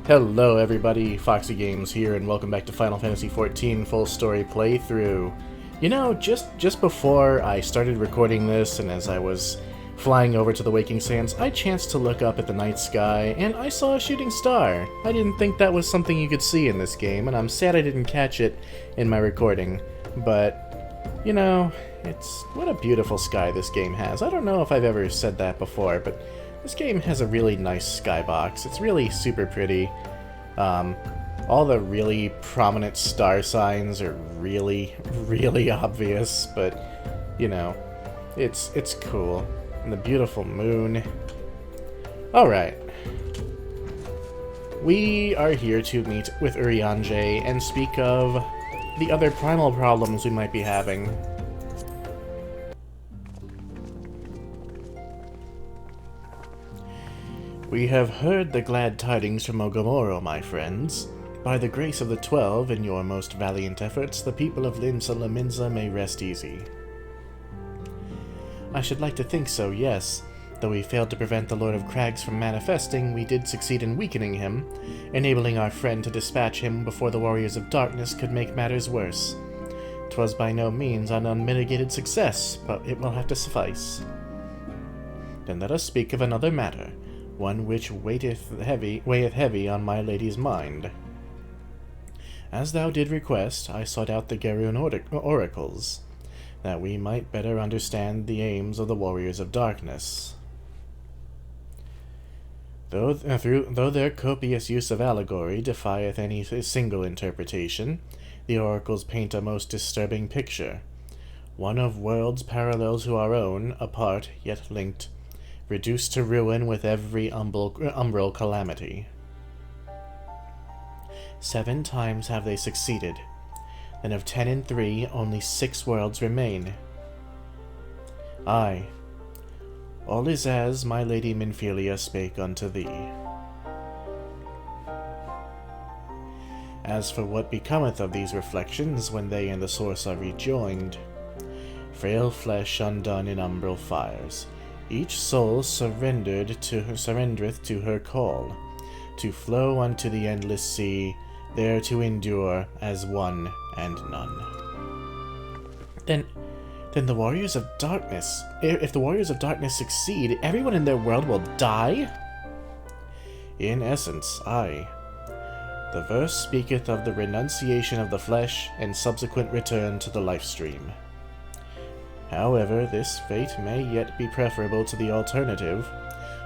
Hello everybody, Foxy Games here, and welcome back to Final Fantasy XIV Full Story Playthrough. You know, just before I started recording this, and as I was flying over to the Waking Sands, I chanced to look up at the night sky, and I saw a shooting star. I didn't think that was something you could see in this game, and I'm sad I didn't catch it in my recording. But, you know, what a beautiful sky this game has. I don't know if I've ever said that before, but this game has a really nice skybox. It's really super pretty. All the really prominent star signs are really, really obvious, but, you know, it's cool. And the beautiful moon. Alright. We are here to meet with Urianger and speak of the other primal problems we might be having. We have heard the glad tidings from Ogomoro, my friends. By the grace of the 12 and your most valiant efforts, the people of Limsa Laminza may rest easy. I should like to think so, yes. Though we failed to prevent the Lord of Crags from manifesting, we did succeed in weakening him, enabling our friend to dispatch him before the Warriors of Darkness could make matters worse. 'Twas by no means an unmitigated success, but it will have to suffice. Then let us speak of another matter, one which weigheth heavy on my lady's mind. As thou did request, I sought out the Garoon oracles, that we might better understand the aims of the Warriors of Darkness. Though their copious use of allegory defieth any single interpretation, the oracles paint a most disturbing picture, one of worlds parallel to our own, apart yet linked, reduced to ruin with every umbral calamity. 7 times have they succeeded, then of 10 and 3, only 6 worlds remain. Aye, all is as my lady Minfilia spake unto thee. As for what becometh of these reflections when they and the source are rejoined, frail flesh undone in umbral fires, each soul surrendereth to her call, to flow unto the endless sea, there to endure as one and none. Then the Warriors of Darkness, if the Warriors of Darkness succeed, everyone in their world will die? In essence, aye. The verse speaketh of the renunciation of the flesh and subsequent return to the life stream. However, this fate may yet be preferable to the alternative,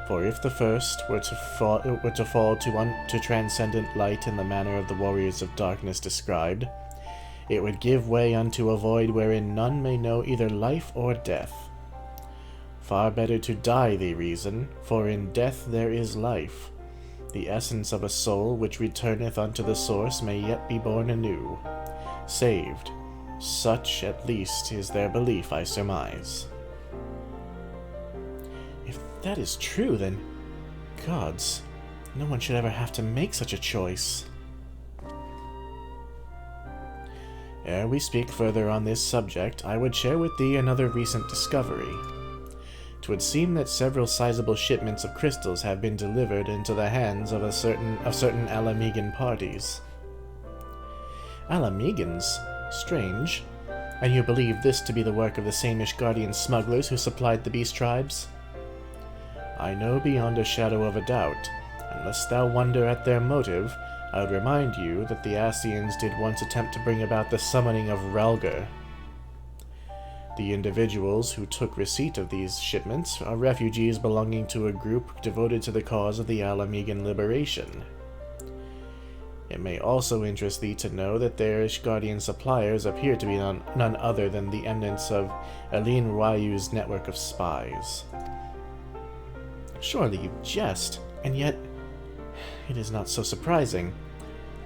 for if the first were to fall to transcendent light in the manner of the Warriors of Darkness described, it would give way unto a void wherein none may know either life or death. Far better to die, they reason, for in death there is life. The essence of a soul which returneth unto the source may yet be born anew, saved. Such, at least, is their belief, I surmise. If that is true, then, gods, no one should ever have to make such a choice. Ere we speak further on this subject, I would share with thee another recent discovery. 'Twould seem that several sizable shipments of crystals have been delivered into the hands of certain Alamegan parties. Alamegans? Strange. And you believe this to be the work of the same Ishgardian smugglers who supplied the beast tribes? I know beyond a shadow of a doubt, and lest thou wonder at their motive, I would remind you that the Ascians did once attempt to bring about the summoning of Ralgar. The individuals who took receipt of these shipments are refugees belonging to a group devoted to the cause of the Alamegan liberation. It may also interest thee to know that their Ishgardian suppliers appear to be none other than the eminence of Aline Ryu's network of spies. Surely you jest, and yet it is not so surprising.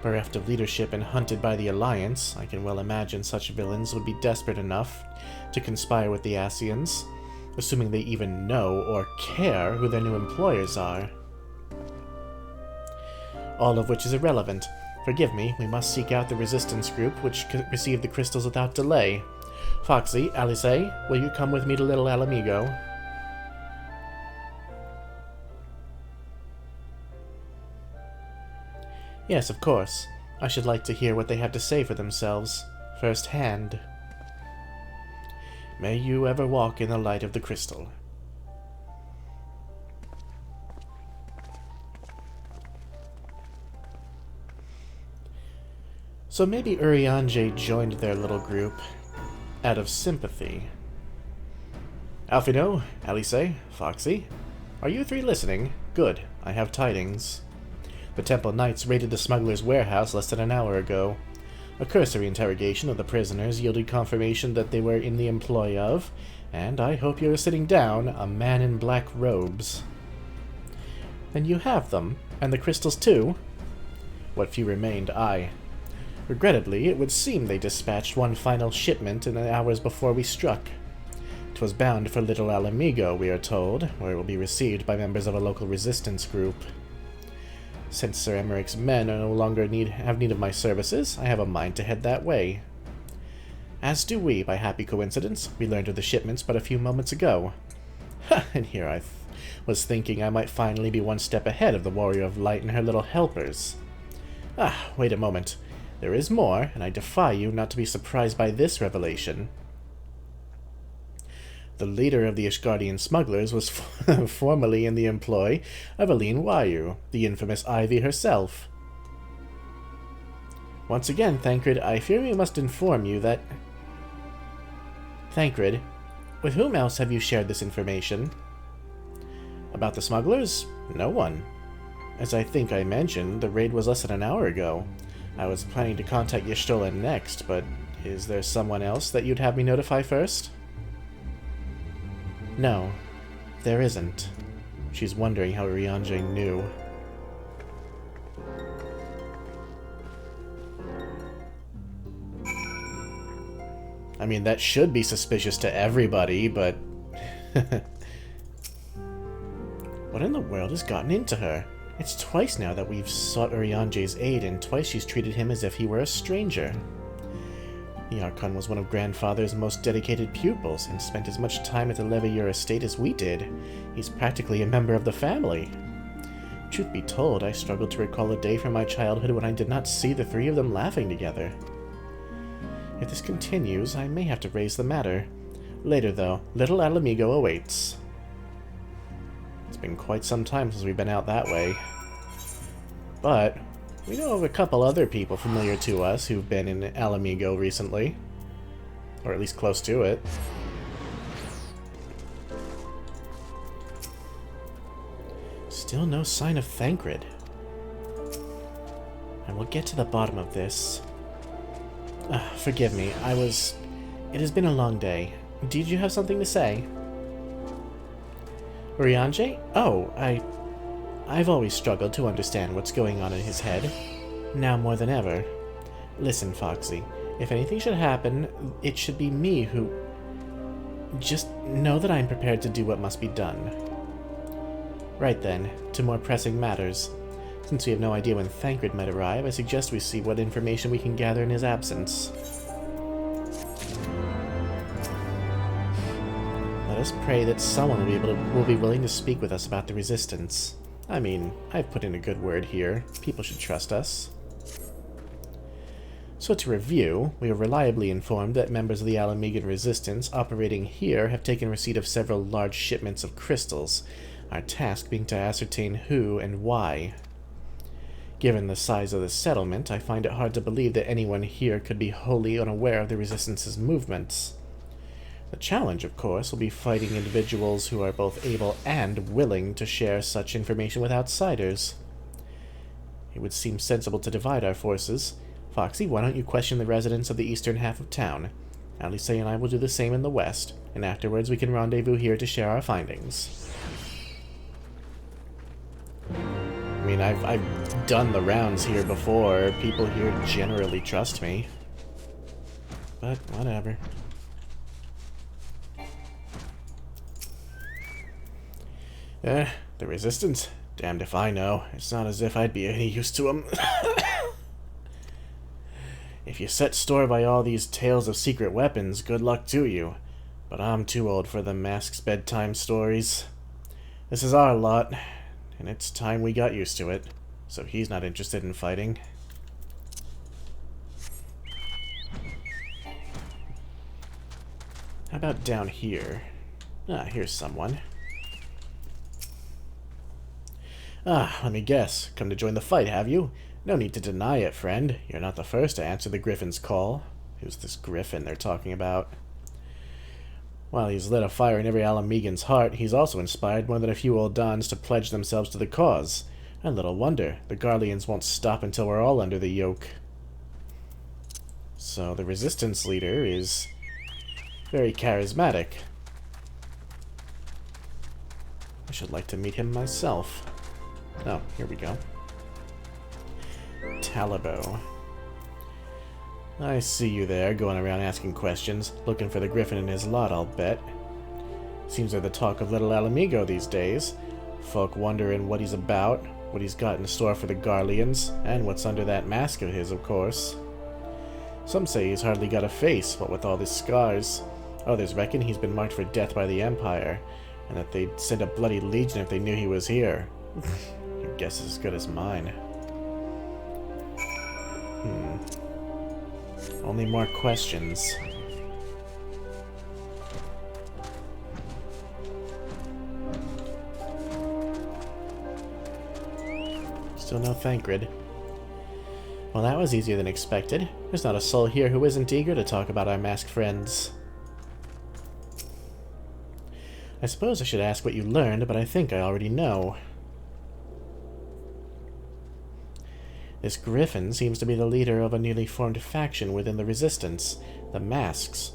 Bereft of leadership and hunted by the Alliance, I can well imagine such villains would be desperate enough to conspire with the Ascians, assuming they even know or care who their new employers are. All of which is irrelevant. Forgive me, we must seek out the resistance group which received the crystals without delay. Foxy, Alice, will you come with me to Little Alamigo? Yes, of course. I should like to hear what they have to say for themselves, firsthand. May you ever walk in the light of the crystal. So maybe Urianger joined their little group out of sympathy. Alphino, Alice, Foxy, are you three listening? Good, I have tidings. The Temple Knights raided the smuggler's warehouse less than an hour ago. A cursory interrogation of the prisoners yielded confirmation that they were in the employ of, and I hope you are sitting down, a man in black robes. Then you have them, and the crystals too? What few remained, aye. Regrettably, it would seem they dispatched one final shipment in the hours before we struck. 'Twas bound for Little Alamigo, we are told, where it will be received by members of a local resistance group. Since Sir Emmerich's men no longer have need of my services, I have a mind to head that way. As do we, by happy coincidence. We learned of the shipments but a few moments ago. Ha! And here I was thinking I might finally be one step ahead of the Warrior of Light and her little helpers. Ah, wait a moment. There is more, and I defy you not to be surprised by this revelation. The leader of the Ishgardian smugglers was formerly in the employ of Aline Wayu, the infamous Ivy herself. Once again, Thancred, I fear we must inform you that... Thancred, with whom else have you shared this information? About the smugglers? No one. As I think I mentioned, the raid was less than an hour ago. I was planning to contact Y'shtola next, but is there someone else that you'd have me notify first? No, there isn't. She's wondering how Urianger knew. I mean, that should be suspicious to everybody, but... What in the world has gotten into her? It's twice now that we've sought Urianger's aid, and twice she's treated him as if he were a stranger. The Archon was one of Grandfather's most dedicated pupils, and spent as much time at the Leveilleur estate as we did. He's practically a member of the family. Truth be told, I struggled to recall a day from my childhood when I did not see the three of them laughing together. If this continues, I may have to raise the matter. Later, though, Little Alamigo awaits. It's been quite some time since we've been out that way. But we know of a couple other people familiar to us who've been in Alamigo recently. Or at least close to it. Still no sign of Thancred. And we'll get to the bottom of this. Forgive me, It has been a long day. Did you have something to say? Urianger? Oh, I've always struggled to understand what's going on in his head. Now more than ever. Listen, Foxy. If anything should happen, it should be me who... Just know that I'm prepared to do what must be done. Right then, to more pressing matters. Since we have no idea when Thancred might arrive, I suggest we see what information we can gather in his absence. Let us pray that someone will be willing to speak with us about the Resistance. I mean, I've put in a good word here. People should trust us. So to review, we are reliably informed that members of the Alamigan Resistance operating here have taken receipt of several large shipments of crystals, our task being to ascertain who and why. Given the size of the settlement, I find it hard to believe that anyone here could be wholly unaware of the Resistance's movements. The challenge, of course, will be fighting individuals who are both able and willing to share such information with outsiders. It would seem sensible to divide our forces. Foxy, why don't you question the residents of the eastern half of town? Alice and I will do the same in the west, and afterwards we can rendezvous here to share our findings. I mean, I've done the rounds here before. People here generally trust me. But whatever. The Resistance? Damned if I know. It's not as if I'd be any use to them. If you set store by all these tales of secret weapons, good luck to you. But I'm too old for the Mask's bedtime stories. This is our lot, and it's time we got used to it. So he's not interested in fighting. How about down here? Ah, here's someone. Ah, let me guess. Come to join the fight, have you? No need to deny it, friend. You're not the first to answer the Griffin's call. Who's this Griffin they're talking about? While he's lit a fire in every Alamegan's heart, he's also inspired more than a few old Dons to pledge themselves to the cause. And little wonder, the Garleans won't stop until we're all under the yoke. So the resistance leader is very charismatic. I should like to meet him myself. Oh, here we go. Talabo. I see you there, going around asking questions, looking for the Griffin in his lot, I'll bet. Seems like the talk of little Alamigo these days. Folk wondering what he's about, what he's got in store for the Garleans, and what's under that mask of his, of course. Some say he's hardly got a face, what with all his scars. Others reckon he's been marked for death by the Empire, and that they'd send a bloody legion if they knew he was here. Your guess is as good as mine. Only more questions. Still no Thancred. Well, that was easier than expected. There's not a soul here who isn't eager to talk about our masked friends. I suppose I should ask what you learned, but I think I already know. This Griffin seems to be the leader of a newly formed faction within the Resistance, the Masks.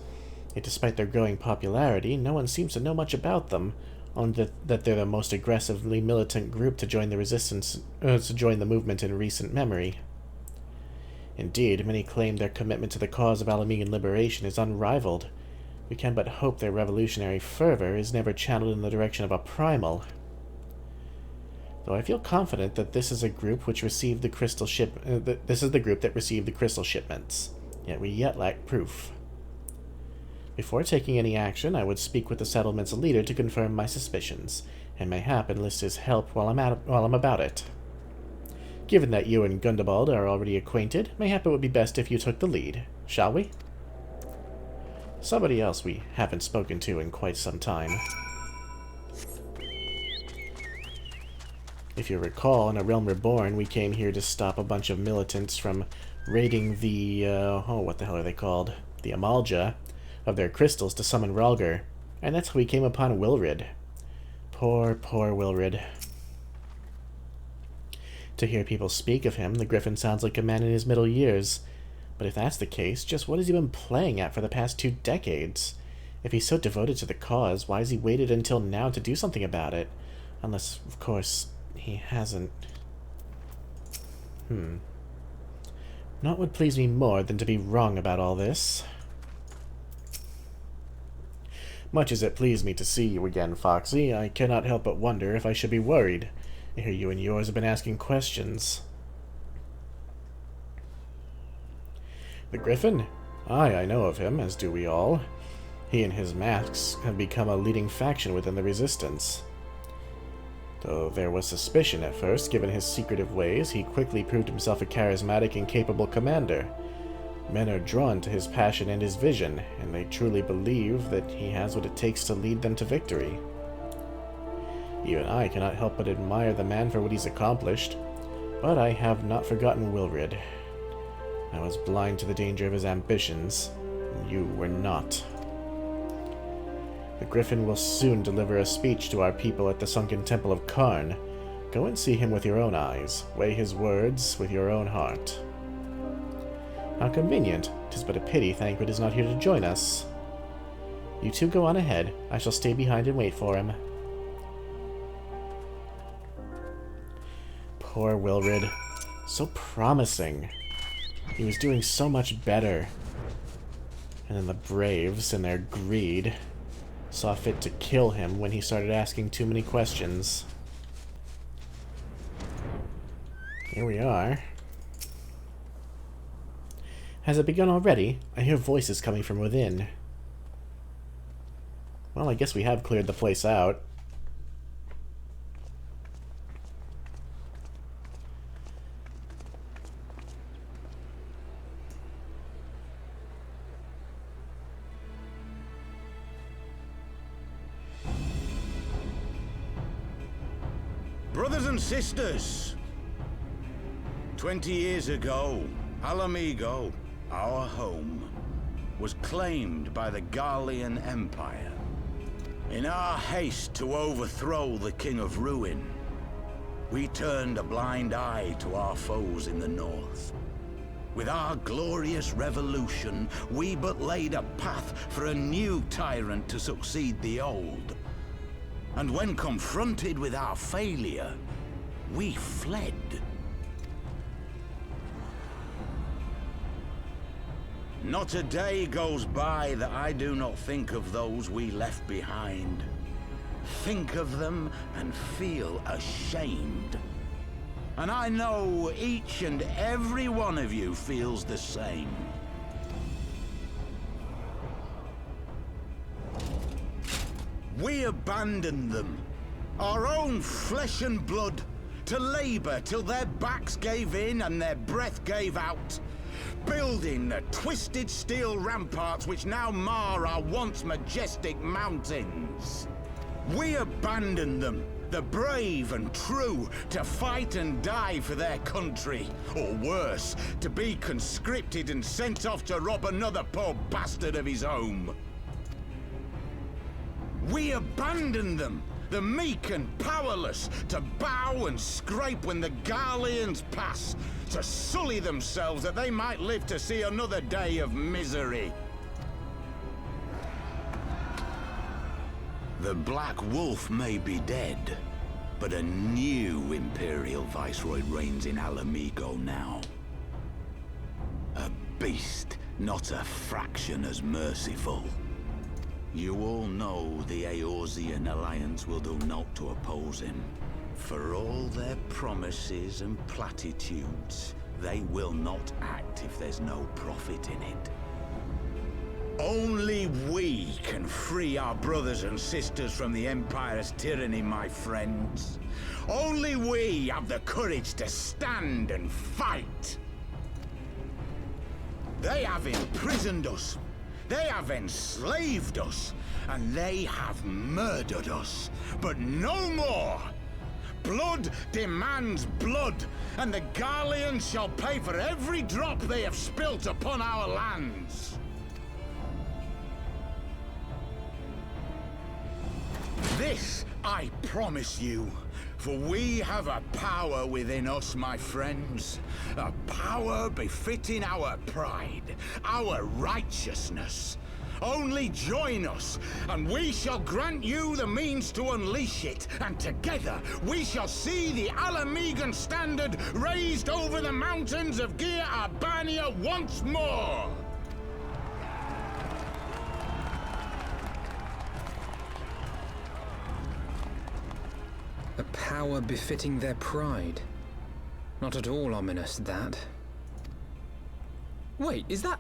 Yet despite their growing popularity, no one seems to know much about them, only that they're the most aggressively militant group to join the Resistance, to join the movement in recent memory. Indeed, many claim their commitment to the cause of Alamegan liberation is unrivaled. We can but hope their revolutionary fervor is never channeled in the direction of a primal. Though I feel confident that this is a group which received the crystal this is the group that received the crystal shipments. Yet we lack proof. Before taking any action, I would speak with the settlement's leader to confirm my suspicions, and mayhap enlist his help while I'm about it. Given that you and Gundabald are already acquainted, mayhap it would be best if you took the lead. Shall we? Somebody else we haven't spoken to in quite some time. If you recall, in A Realm Reborn, we came here to stop a bunch of militants from raiding the, what the hell are they called? The Amalja of their crystals to summon Rhalgr. And that's how we came upon Wilrid. Poor, poor Wilrid. To hear people speak of him, the Griffin sounds like a man in his middle years. But if that's the case, just what has he been playing at for the past 2 decades? If he's so devoted to the cause, why has he waited until now to do something about it? Unless, of course, he hasn't. Naught would please me more than to be wrong about all this. Much as it pleased me to see you again, Foxy, I cannot help but wonder if I should be worried. I hear you and yours have been asking questions. The Griffin? Aye, I know of him, as do we all. He and his masks have become a leading faction within the Resistance. Though there was suspicion at first, given his secretive ways, he quickly proved himself a charismatic and capable commander. Men are drawn to his passion and his vision, and they truly believe that he has what it takes to lead them to victory. Even I cannot help but admire the man for what he's accomplished, but I have not forgotten Wilrid. I was blind to the danger of his ambitions, and you were not. The Griffin will soon deliver a speech to our people at the sunken temple of Karn. Go and see him with your own eyes. Weigh his words with your own heart. How convenient. 'Tis but a pity Thancred is not here to join us. You two go on ahead. I shall stay behind and wait for him. Poor Wilrid. So promising. He was doing so much better. And then the Braves, in their greed, saw fit to kill him when he started asking too many questions. Here we are. Has it begun already? I hear voices coming from within. Well, I guess we have cleared the place out. Brothers and sisters, 20 years ago, Alamigo, our home, was claimed by the Garlean Empire. In our haste to overthrow the King of Ruin, we turned a blind eye to our foes in the north. With our glorious revolution, we but laid a path for a new tyrant to succeed the old. And when confronted with our failure, we fled. Not a day goes by that I do not think of those we left behind. Think of them and feel ashamed. And I know each and every one of you feels the same. We abandoned them, our own flesh and blood, to labor till their backs gave in and their breath gave out. Building the twisted steel ramparts which now mar our once majestic mountains. We abandoned them, the brave and true, to fight and die for their country, or worse, to be conscripted and sent off to rob another poor bastard of his home. We abandoned them, the meek and powerless, to bow and scrape when the Garleans pass, to sully themselves that they might live to see another day of misery. The Black Wolf may be dead, but a new Imperial Viceroy reigns in Alamigo now. A beast, not a fraction as merciful. You all know the Eorzean Alliance will do naught to oppose him. For all their promises and platitudes, they will not act if there's no profit in it. Only we can free our brothers and sisters from the Empire's tyranny, my friends. Only we have the courage to stand and fight. They have imprisoned us. They have enslaved us. And they have murdered us. But no more! Blood demands blood, and the Garleans shall pay for every drop they have spilt upon our lands. This I promise you, for we have a power within us, my friends. A power befitting our pride, our righteousness. Only join us, and we shall grant you the means to unleash it, and together we shall see the Alamigan standard raised over the mountains of Gia Arbania once more! A power befitting their pride. Not at all ominous, that. Wait, is that...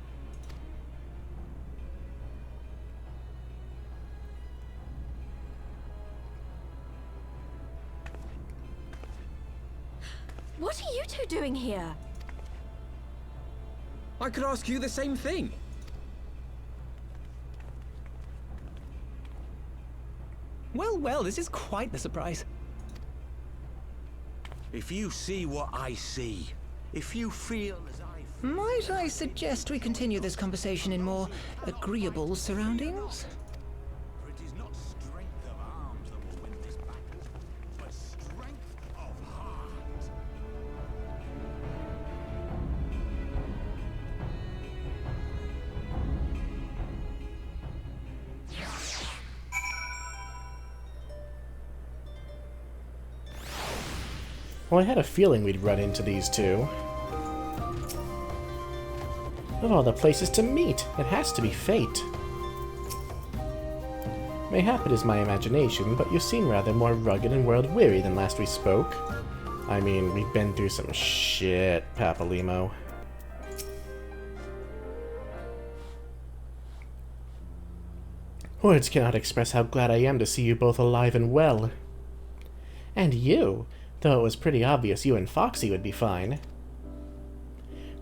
What are you two doing here? I could ask you the same thing. Well, well, this is quite the surprise. If you see what I see, if you feel as I feel... Might I suggest we continue this conversation in more agreeable surroundings? For it is not strength of arms that will win this battle, but strength of heart. Well, I had a feeling we'd run into these two. Of all the places to meet, it has to be fate. Mayhap it is my imagination, but you seem rather more rugged and world-weary than last we spoke. I mean, we've been through some shit, Papalimo. Words cannot express how glad I am to see you both alive and well. And you, though it was pretty obvious you and Foxy would be fine.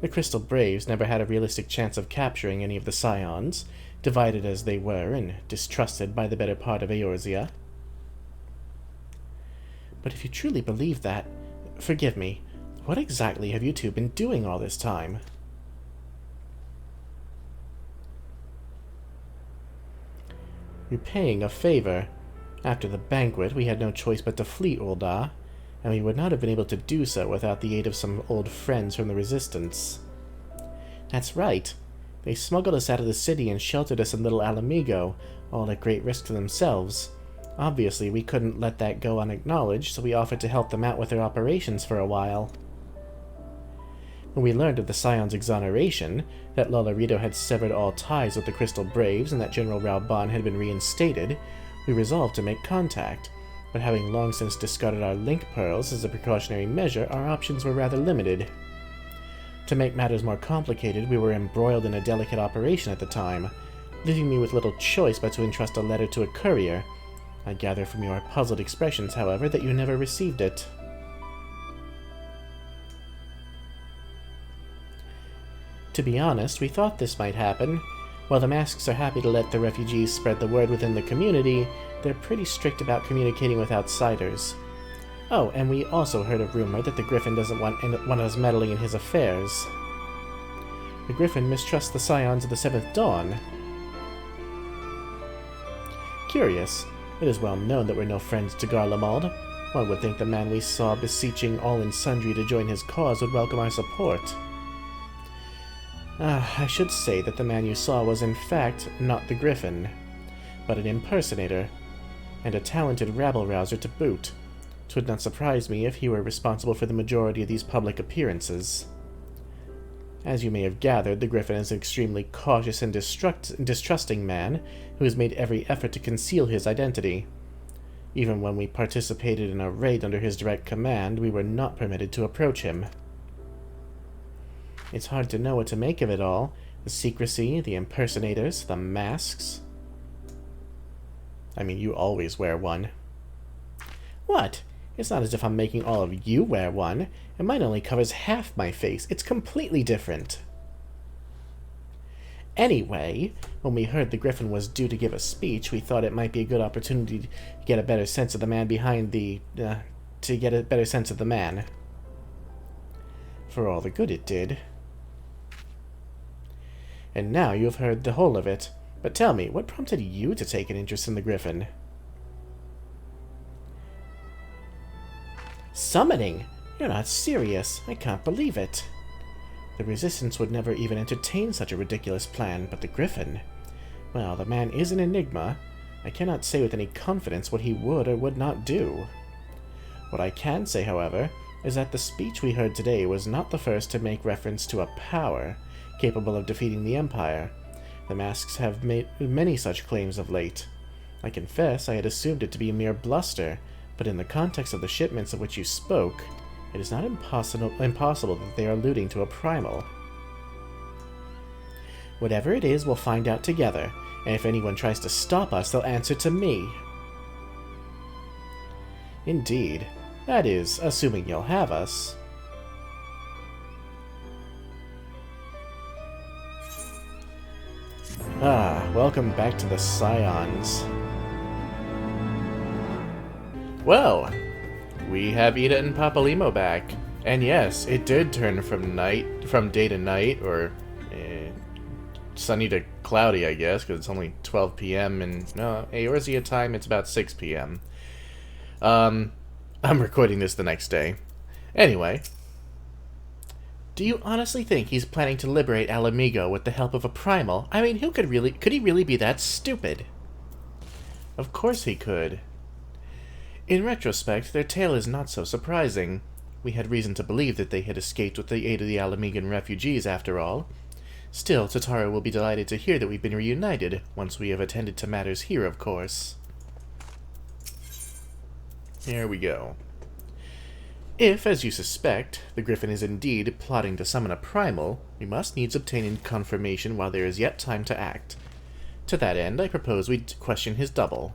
The Crystal Braves never had a realistic chance of capturing any of the Scions, divided as they were and distrusted by the better part of Eorzea. But if you truly believe that, forgive me, what exactly have you two been doing all this time? Repaying a favor. After the banquet, we had no choice but to flee Ul'dah, and we would not have been able to do so without the aid of some old friends from the Resistance. That's right. They smuggled us out of the city and sheltered us in Little Alamigo, all at great risk to themselves. Obviously, we couldn't let that go unacknowledged, so we offered to help them out with their operations for a while. When we learned of the Scion's exoneration, that Lolorito had severed all ties with the Crystal Braves and that General Raoban had been reinstated, we resolved to make contact. But having long since discarded our link pearls as a precautionary measure, our options were rather limited. To make matters more complicated, we were embroiled in a delicate operation at the time, leaving me with little choice but to entrust a letter to a courier. I gather from your puzzled expressions, however, that you never received it. To be honest, we thought this might happen. While the masks are happy to let the refugees spread the word within the community, they're pretty strict about communicating with outsiders. Oh, and we also heard a rumor that the Griffin doesn't want us meddling in his affairs. The Griffin mistrusts the Scions of the Seventh Dawn. Curious. It is well known that we're no friends to Garlemald. One would think the man we saw beseeching all and sundry to join his cause would welcome our support. I should say that the man you saw was in fact not the Griffin, but an impersonator, and a talented rabble-rouser to boot. 'Twould not surprise me if he were responsible for the majority of these public appearances. As you may have gathered, the Griffin is an extremely cautious and distrusting man who has made every effort to conceal his identity. Even when we participated in a raid under his direct command, we were not permitted to approach him. It's hard to know what to make of it all. The secrecy, the impersonators, the masks. I mean, you always wear one. What? It's not as if I'm making all of you wear one, and mine only covers half my face. It's completely different. Anyway, when we heard the Griffin was due to give a speech, we thought it might be a good opportunity to get a better sense of the man behind the... to get a better sense of the man. For all the good it did. And now you have heard the whole of it. But tell me, what prompted you to take an interest in the Griffin? Summoning? You're not serious. I can't believe it. The Resistance would never even entertain such a ridiculous plan, but the Griffin... Well, the man is an enigma. I cannot say with any confidence what he would or would not do. What I can say, however, is that the speech we heard today was not the first to make reference to a power capable of defeating the Empire. The masks have made many such claims of late. I confess I had assumed it to be mere bluster, but in the context of the shipments of which you spoke, it is not impossible that they are alluding to a primal. Whatever it is, we'll find out together, and if anyone tries to stop us, they'll answer to me. Indeed. That is, assuming you'll have us. Welcome back to the Scions. Well, we have Ida and Papalimo back. And yes, it did turn from day to night, or sunny to cloudy, I guess, because it's only 12 p.m. and no, Eorzea time, it's about 6 p.m. I'm recording this the next day. Anyway, do you honestly think he's planning to liberate Alamigo with the help of a primal? I mean, could he really be that stupid? Of course he could. In retrospect, their tale is not so surprising. We had reason to believe that they had escaped with the aid of the Alamigan refugees, after all. Still, Totaro will be delighted to hear that we've been reunited, once we have attended to matters here, of course. Here we go. If, as you suspect, the Griffin is indeed plotting to summon a primal, we must needs obtain confirmation while there is yet time to act. To that end, I propose we question his double.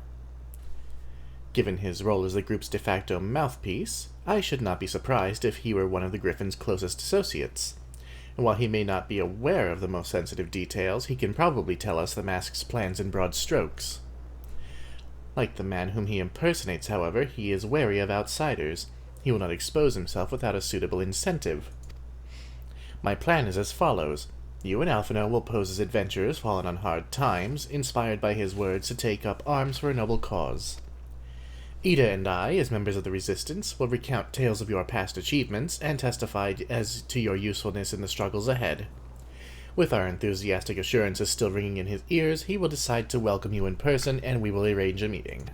Given his role as the group's de facto mouthpiece, I should not be surprised if he were one of the Griffin's closest associates. And while he may not be aware of the most sensitive details, he can probably tell us the mask's plans in broad strokes. Like the man whom he impersonates, however, he is wary of outsiders. He will not expose himself without a suitable incentive. My plan is as follows. You and Alphino will pose as adventurers fallen on hard times, inspired by his words to take up arms for a noble cause. Ida and I, as members of the Resistance, will recount tales of your past achievements and testify as to your usefulness in the struggles ahead. With our enthusiastic assurances still ringing in his ears, he will decide to welcome you in person, and we will arrange a meeting.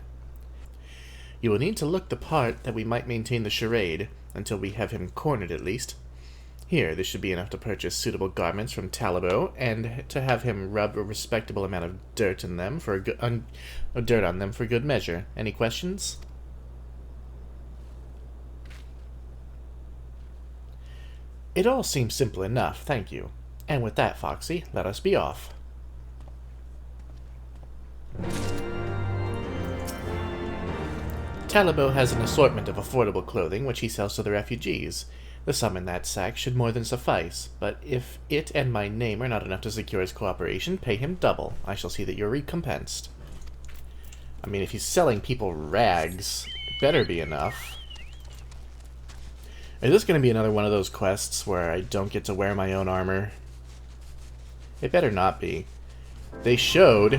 You will need to look the part that we might maintain the charade, until we have him cornered at least. Here, this should be enough to purchase suitable garments from Talabo, and to have him rub a respectable amount of dirt on them for good measure. Any questions? It all seems simple enough, thank you. And with that, Foxy, let us be off. Talabo has an assortment of affordable clothing which he sells to the refugees. The sum in that sack should more than suffice, but if it and my name are not enough to secure his cooperation, pay him double. I shall see that you're recompensed. I mean, if he's selling people rags, it better be enough. Is this going to be another one of those quests where I don't get to wear my own armor? It better not be. They showed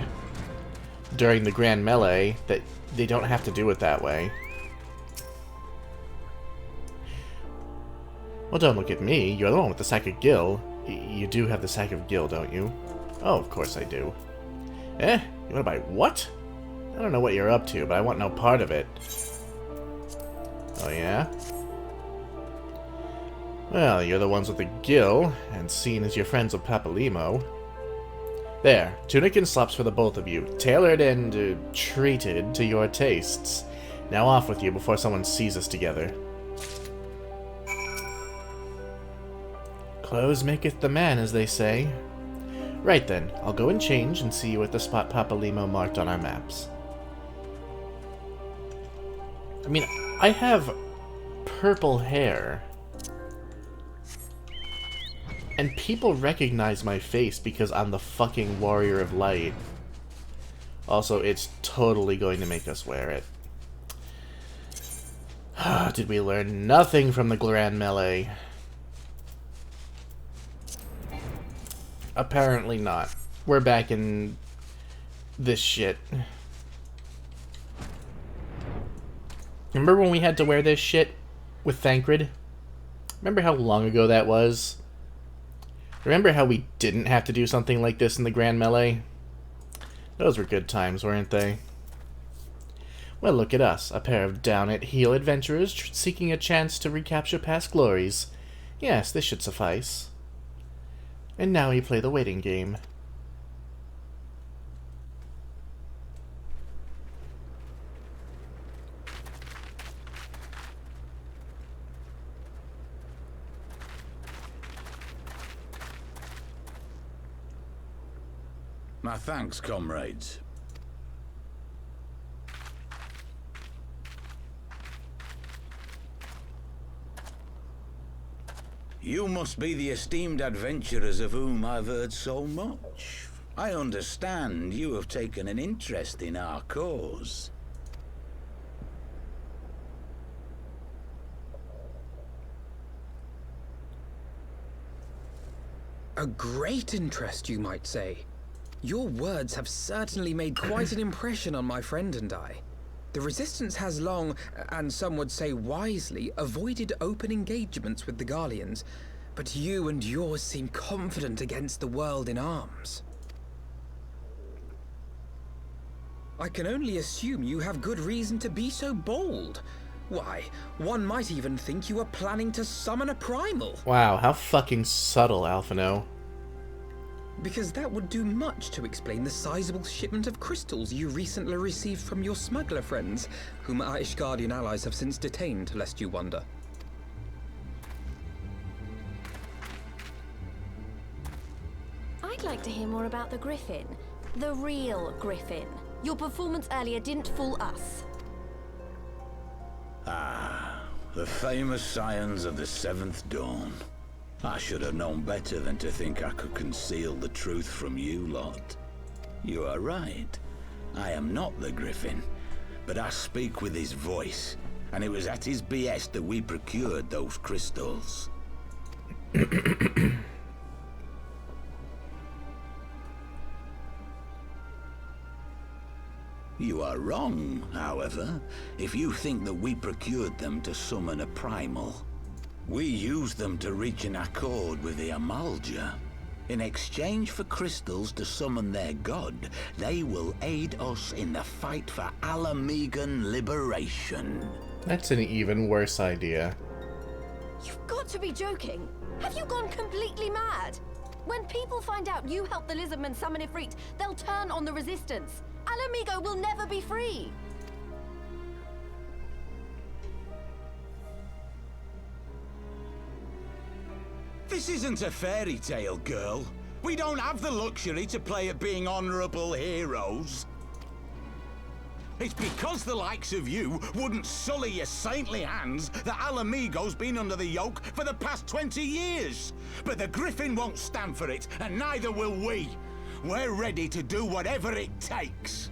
during the Grand Melee that they don't have to do it that way. Well, don't look at me. You're the one with the sack of gil. You do have the sack of gil, don't you? Oh, of course I do. Eh? You want to buy what? I don't know what you're up to, but I want no part of it. Oh, yeah? Well, you're the ones with the gil, and seeing as you're friends with Papalimo. There, tunic and slops for the both of you, tailored and treated to your tastes. Now off with you before someone sees us together. Clothes maketh the man, as they say. Right then, I'll go and change and see you at the spot Papalimo marked on our maps. I mean, I have purple hair. And people recognize my face because I'm the fucking Warrior of Light. Also, it's totally going to make us wear it. Did we learn nothing from the Grand Melee? Apparently not. We're back in this shit. Remember when we had to wear this shit with Thancred? Remember how long ago that was? Remember how we didn't have to do something like this in the Grand Melee? Those were good times, weren't they? Well, look at us, a pair of down-at-heel adventurers seeking a chance to recapture past glories. Yes, this should suffice. And now we play the waiting game. My thanks, comrades. You must be the esteemed adventurers of whom I've heard so much. I understand you have taken an interest in our cause. A great interest, you might say. Your words have certainly made quite an impression on my friend and I. The Resistance has long, and some would say wisely, avoided open engagements with the Garleans, but you and yours seem confident against the world in arms. I can only assume you have good reason to be so bold. Why, one might even think you are planning to summon a primal. Wow, how fucking subtle, Alphino. Because that would do much to explain the sizable shipment of crystals you recently received from your smuggler friends, whom our Ishgardian allies have since detained, lest you wonder. I'd like to hear more about the Griffin. The real Griffin. Your performance earlier didn't fool us. Ah, the famous scions of the Seventh Dawn. I should have known better than to think I could conceal the truth from you lot. You are right. I am not the Griffin. but I speak with his voice, and it was at his behest that we procured those crystals. You are wrong, however, if you think that we procured them to summon a primal. We used them to reach an accord with the Amalja. In exchange for crystals to summon their god, they will aid us in the fight for Alamegan liberation. That's an even worse idea. You've got to be joking. Have you gone completely mad? When people find out you helped the Lizardmen summon Ifrit, they'll turn on the Resistance. Alamigo will never be free. This isn't a fairy tale, girl. We don't have the luxury to play at being honorable heroes. It's because the likes of you wouldn't sully your saintly hands that Alamigo's been under the yoke for the past 20 years. But the Griffin won't stand for it, and neither will we. We're ready to do whatever it takes.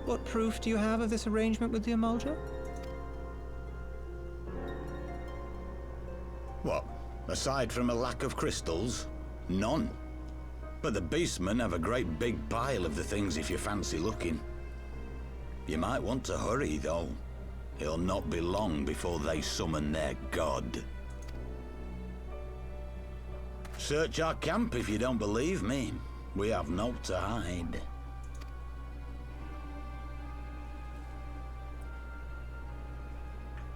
What proof do you have of this arrangement with the Amalja? What? Aside from a lack of crystals? None. But the beastmen have a great big pile of the things if you fancy looking. You might want to hurry, though. It'll not be long before they summon their god. Search our camp if you don't believe me. We have naught to hide.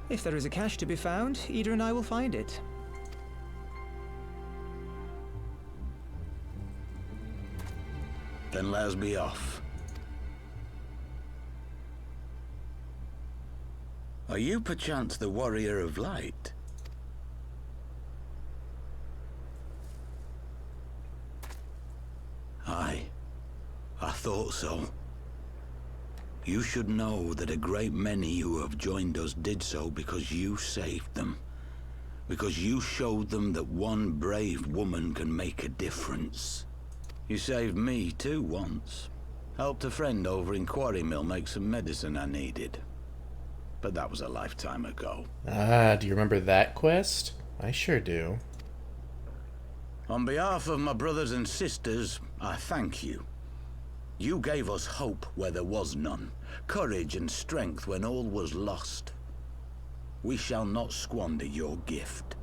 If there is a cache to be found, Ida and I will find it. Then let us be off. Are you perchance the Warrior of Light? Aye, I thought so. You should know that a great many who have joined us did so because you saved them. Because you showed them that one brave woman can make a difference. You saved me too once. Helped a friend over in Quarry Mill make some medicine I needed. But that was a lifetime ago. Ah, do you remember that quest? I sure do. On behalf of my brothers and sisters, I thank you. You gave us hope where there was none, courage and strength when all was lost. We shall not squander your gift.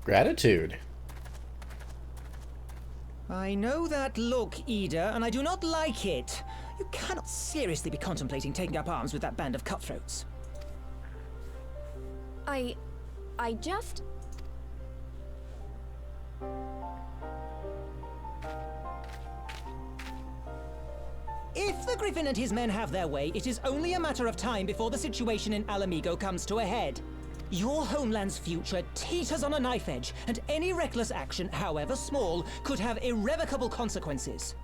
Gratitude. I know that look, Ida, and I do not like it. You cannot seriously be contemplating taking up arms with that band of cutthroats. I just... If the Griffin and his men have their way, it is only a matter of time before the situation in Alamigo comes to a head. Your homeland's future teeters on a knife edge, and any reckless action, however small, could have irrevocable consequences.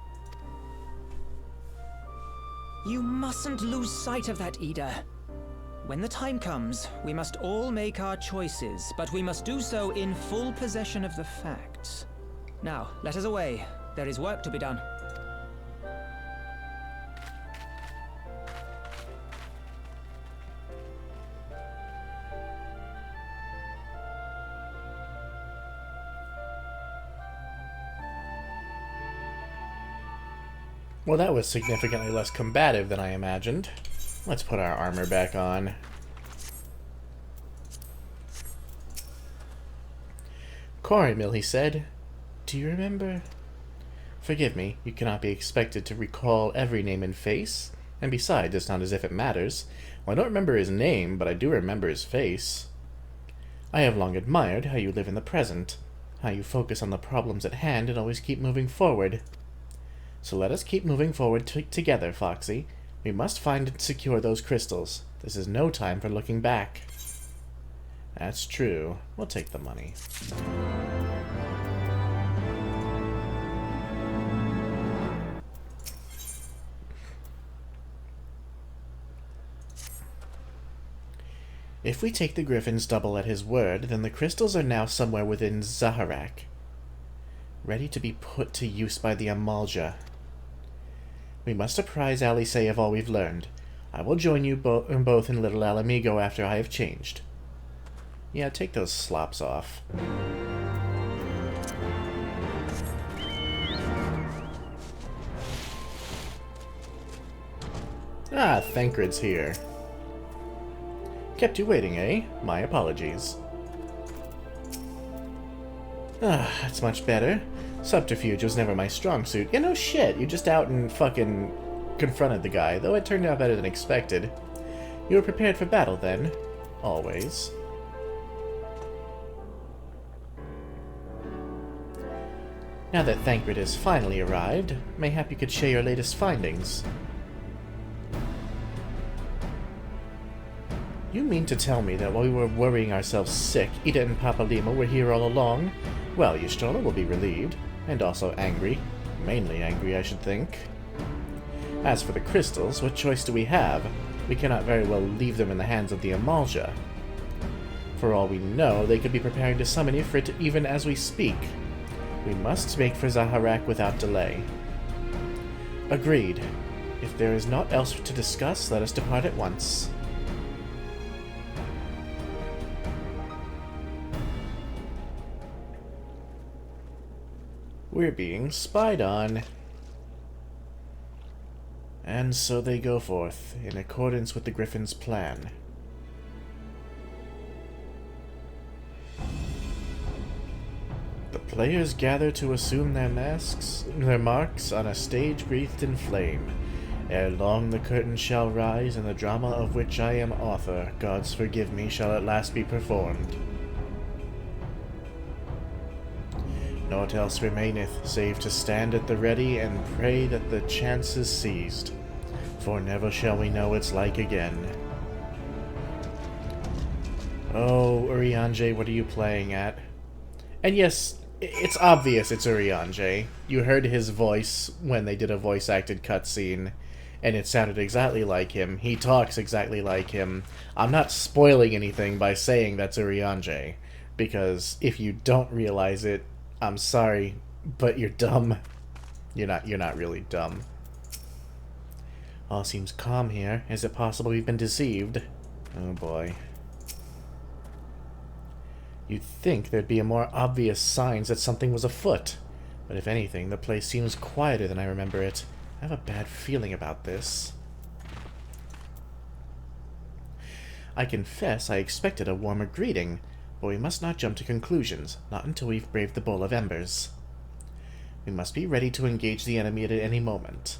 You mustn't lose sight of that, Ida. When the time comes, we must all make our choices, but we must do so in full possession of the facts. Now, let us away. There is work to be done. Well, that was significantly less combative than I imagined. Let's put our armor back on. Quarry Mill, he said. Do you remember? Forgive me, you cannot be expected to recall every name and face. And besides, it's not as if it matters. Well, I don't remember his name, but I do remember his face. I have long admired how you live in the present, how you focus on the problems at hand and always keep moving forward. So let us keep moving forward together, Foxy. We must find and secure those crystals. This is no time for looking back. That's true. We'll take the money. If we take the Griffin's double at his word, then the crystals are now somewhere within Zaharak, ready to be put to use by the Amalja. We must apprise Alice of all we've learned. I will join you both in Little Alamigo after I have changed. Yeah, take those slops off. Ah, Thancred's here. Kept you waiting, eh? My apologies. Ah, that's much better. Subterfuge was never my strong suit. Yeah, no shit, you just out and fucking confronted the guy, though it turned out better than expected. You were prepared for battle, then? Always. Now that Thancred has finally arrived, mayhap you could share your latest findings. You mean to tell me that while we were worrying ourselves sick, Ida and Papa Lima were here all along? Well, Y'shtola will be relieved, and also angry. Mainly angry, I should think. As for the crystals, what choice do we have? We cannot very well leave them in the hands of the Amalja. For all we know, they could be preparing to summon Ifrit even as we speak. We must make for Zaharak without delay. Agreed. If there is naught else to discuss, let us depart at once. We're being spied on. And so they go forth, in accordance with the Griffin's plan. The players gather to assume their marks on a stage wreathed in flame. Ere long the curtain shall rise, and the drama of which I am author, gods forgive me, shall at last be performed. Naught else remaineth, save to stand at the ready and pray that the chance is seized, for never shall we know its like again. Oh, Urianger, what are you playing at? And yes, it's obvious it's Urianger. You heard his voice when they did a voice-acted cutscene, and it sounded exactly like him. He talks exactly like him. I'm not spoiling anything by saying that's Urianger, because if you don't realize it, I'm sorry, but you're dumb. You're not really dumb. All seems calm here. Is it possible we've been deceived? Oh boy. You'd think there'd be a more obvious signs that something was afoot. But if anything, the place seems quieter than I remember it. I have a bad feeling about this. I confess I expected a warmer greeting, but we must not jump to conclusions, not until we've braved the Bowl of Embers. We must be ready to engage the enemy at any moment.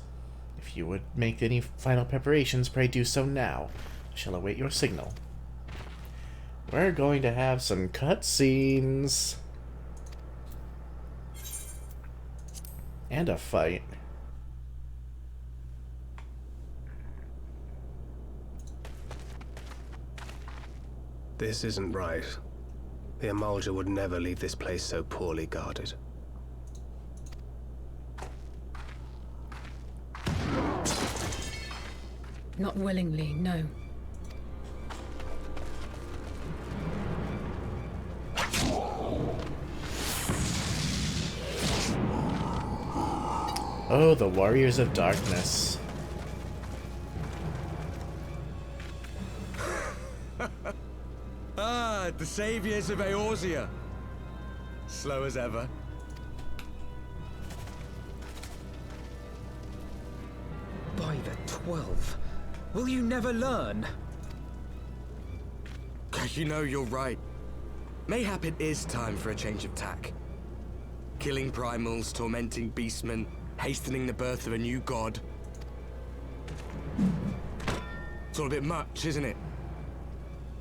If you would make any final preparations, pray do so now. I shall await your signal. We're going to have some cutscenes. And a fight. This isn't right. The Amalja would never leave this place so poorly guarded. Not willingly, no. Oh, the Warriors of Darkness. The saviors of Eorzea. Slow as ever. By the 12, will you never learn? You know, you're right. Mayhap it is time for a change of tack. Killing primals, tormenting beastmen, hastening the birth of a new god. It's all a bit much, isn't it?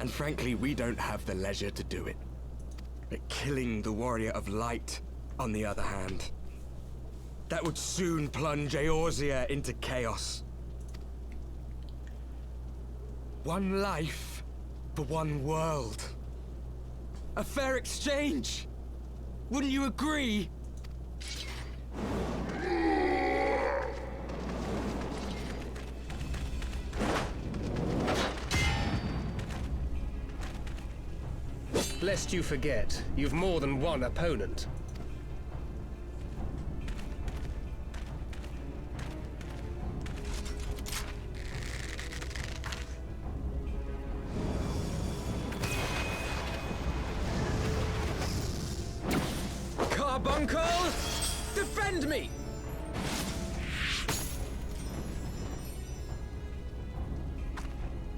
And frankly, we don't have the leisure to do it. But killing the Warrior of Light, on the other hand, that would soon plunge Eorzea into chaos. One life for one world. A fair exchange! Wouldn't you agree? Lest you forget, you've more than one opponent. Carbuncle! Defend me!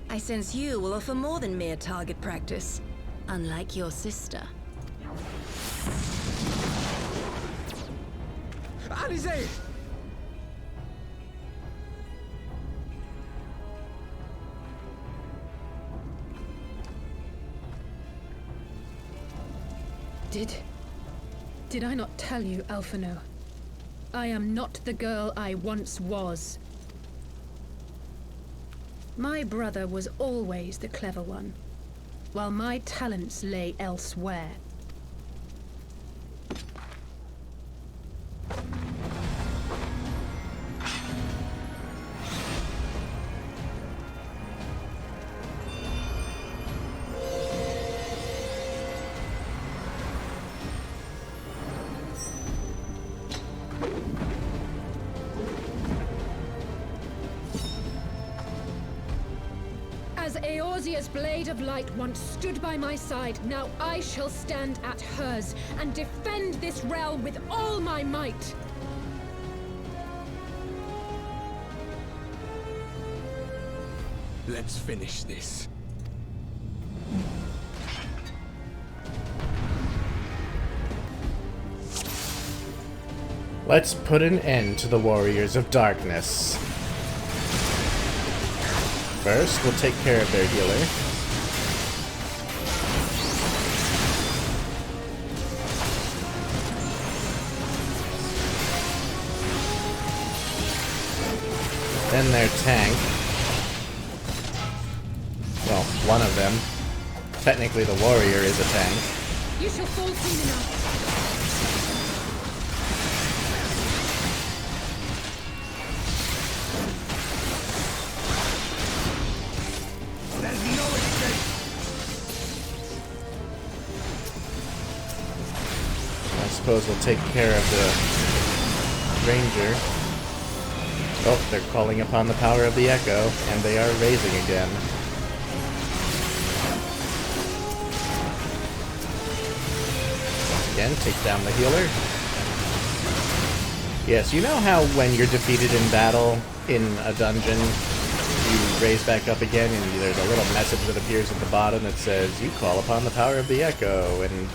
I sense you will offer more than mere target practice, unlike your sister. Alizé! Did I not tell you, Alphino? I am not the girl I once was. My brother was always the clever one, while my talents lay elsewhere. As Eorzea's blade of light once stood by my side, now I shall stand at hers and defend this realm with all my might. Let's finish this. Let's put an end to the Warriors of Darkness. First, we'll take care of their healer. Then their tank. Well, one of them. Technically, the warrior is a tank. You shall fall soon enough. There's no escape! I suppose we'll take care of the ranger. Oh, they're calling upon the power of the echo, and they are raising again. Once again, take down the healer. Yes, you know how when you're defeated in battle in a dungeon, you raise back up again, and there's a little message that appears at the bottom that says, you call upon the power of the echo, and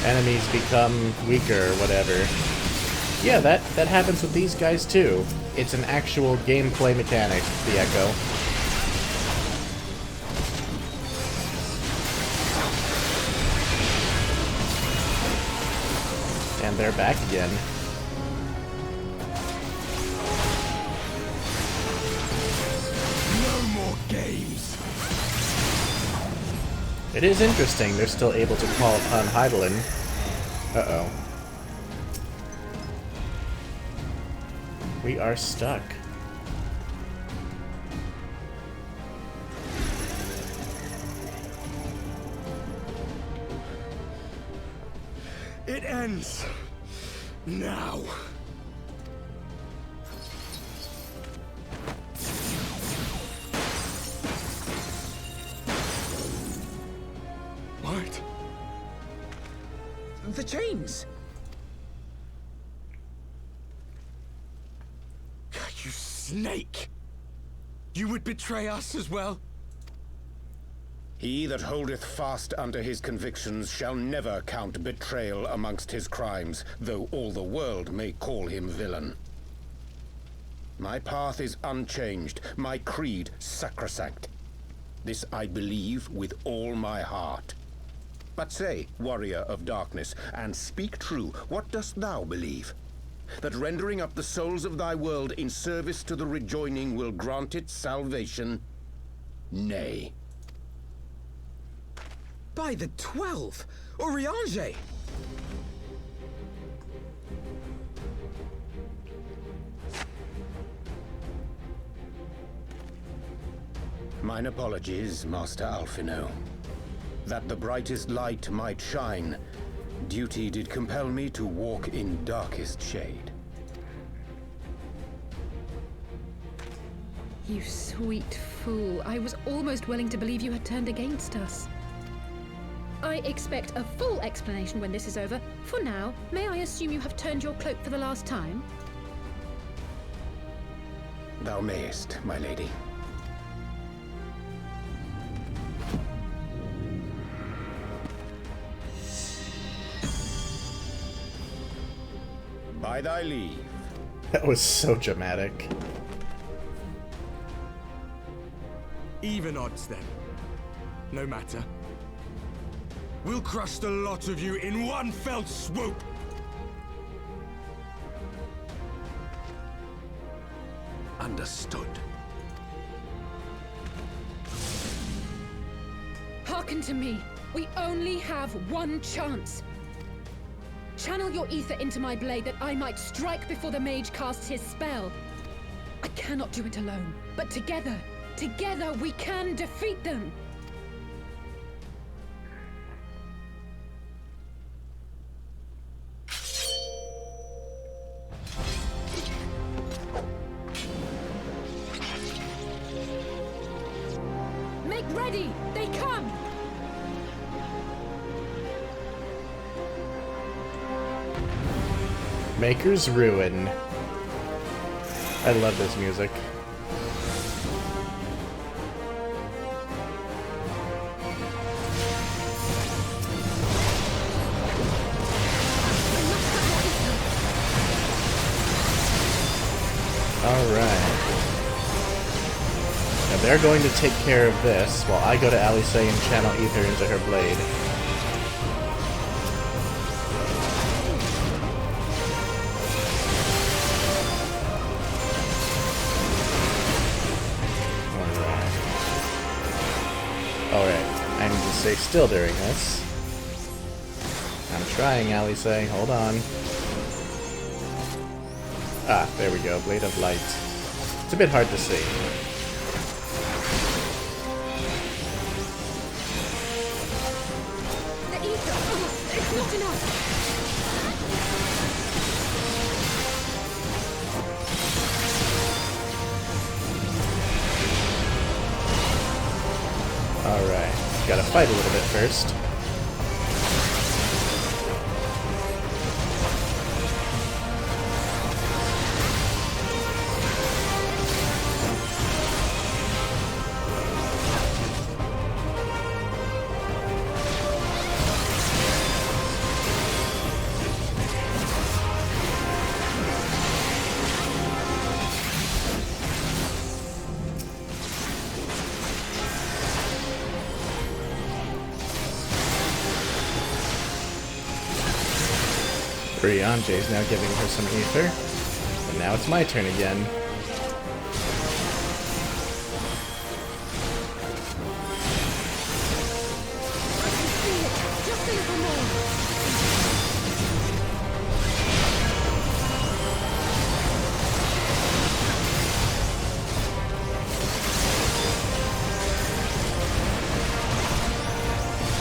enemies become weaker or whatever. Yeah, that happens with these guys too. It's an actual gameplay mechanic, the echo. And they're back again. No more games! It is interesting they're still able to call upon Hydaelyn. Uh-oh. We are stuck. It ends now. What? The chains! You snake! You would betray us as well? He that holdeth fast unto his convictions shall never count betrayal amongst his crimes, though all the world may call him villain. My path is unchanged, my creed sacrosanct. This I believe with all my heart. But say, warrior of darkness, and speak true, what dost thou believe? That rendering up the souls of thy world in service to the rejoining will grant it salvation? Nay. By the 12! Urianger! Mine apologies, Master Alphino. That the brightest light might shine, duty did compel me to walk in darkest shade. You sweet fool. I was almost willing to believe you had turned against us. I expect a full explanation when this is over. For now, may I assume you have turned your cloak for the last time? Thou mayest, my lady. By thy leave. That was so dramatic. Even odds, then. No matter. We'll crush the lot of you in one fell swoop! Understood. Hearken to me. We only have one chance. Channel your ether into my blade that I might strike before the mage casts his spell. I cannot do it alone, but together we can defeat them. Make ready! They come! Maker's Ruin. I love this music. Alright. Now they're going to take care of this while I go to Alice and channel ether into her blade. Alright, I need to stay still during this. I'm trying, Alice. Hold on. Ah, there we go. Blade of Light. It's a bit hard to see. The ether! Oh, it's not enough! Alright, gotta fight a little bit first. Brianje's now giving her some ether. And now it's my turn again. Just a little more!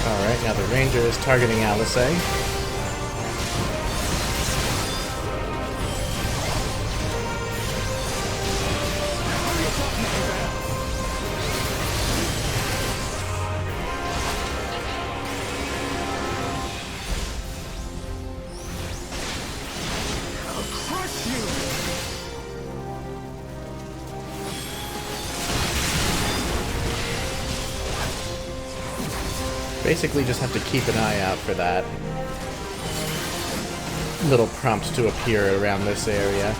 Alright, now the ranger is targeting Alice. Basically just have to keep an eye out for that little prompt to appear around this area.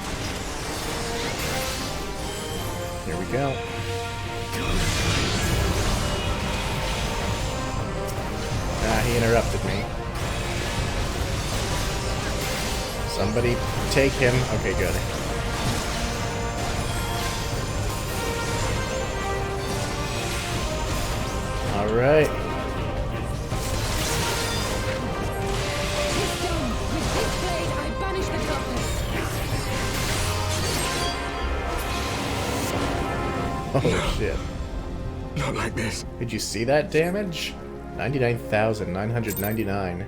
Here we go. Ah, he interrupted me. Somebody take him. Okay, good. Alright. Oh shit. Not like this. Did you see that damage? 99,999.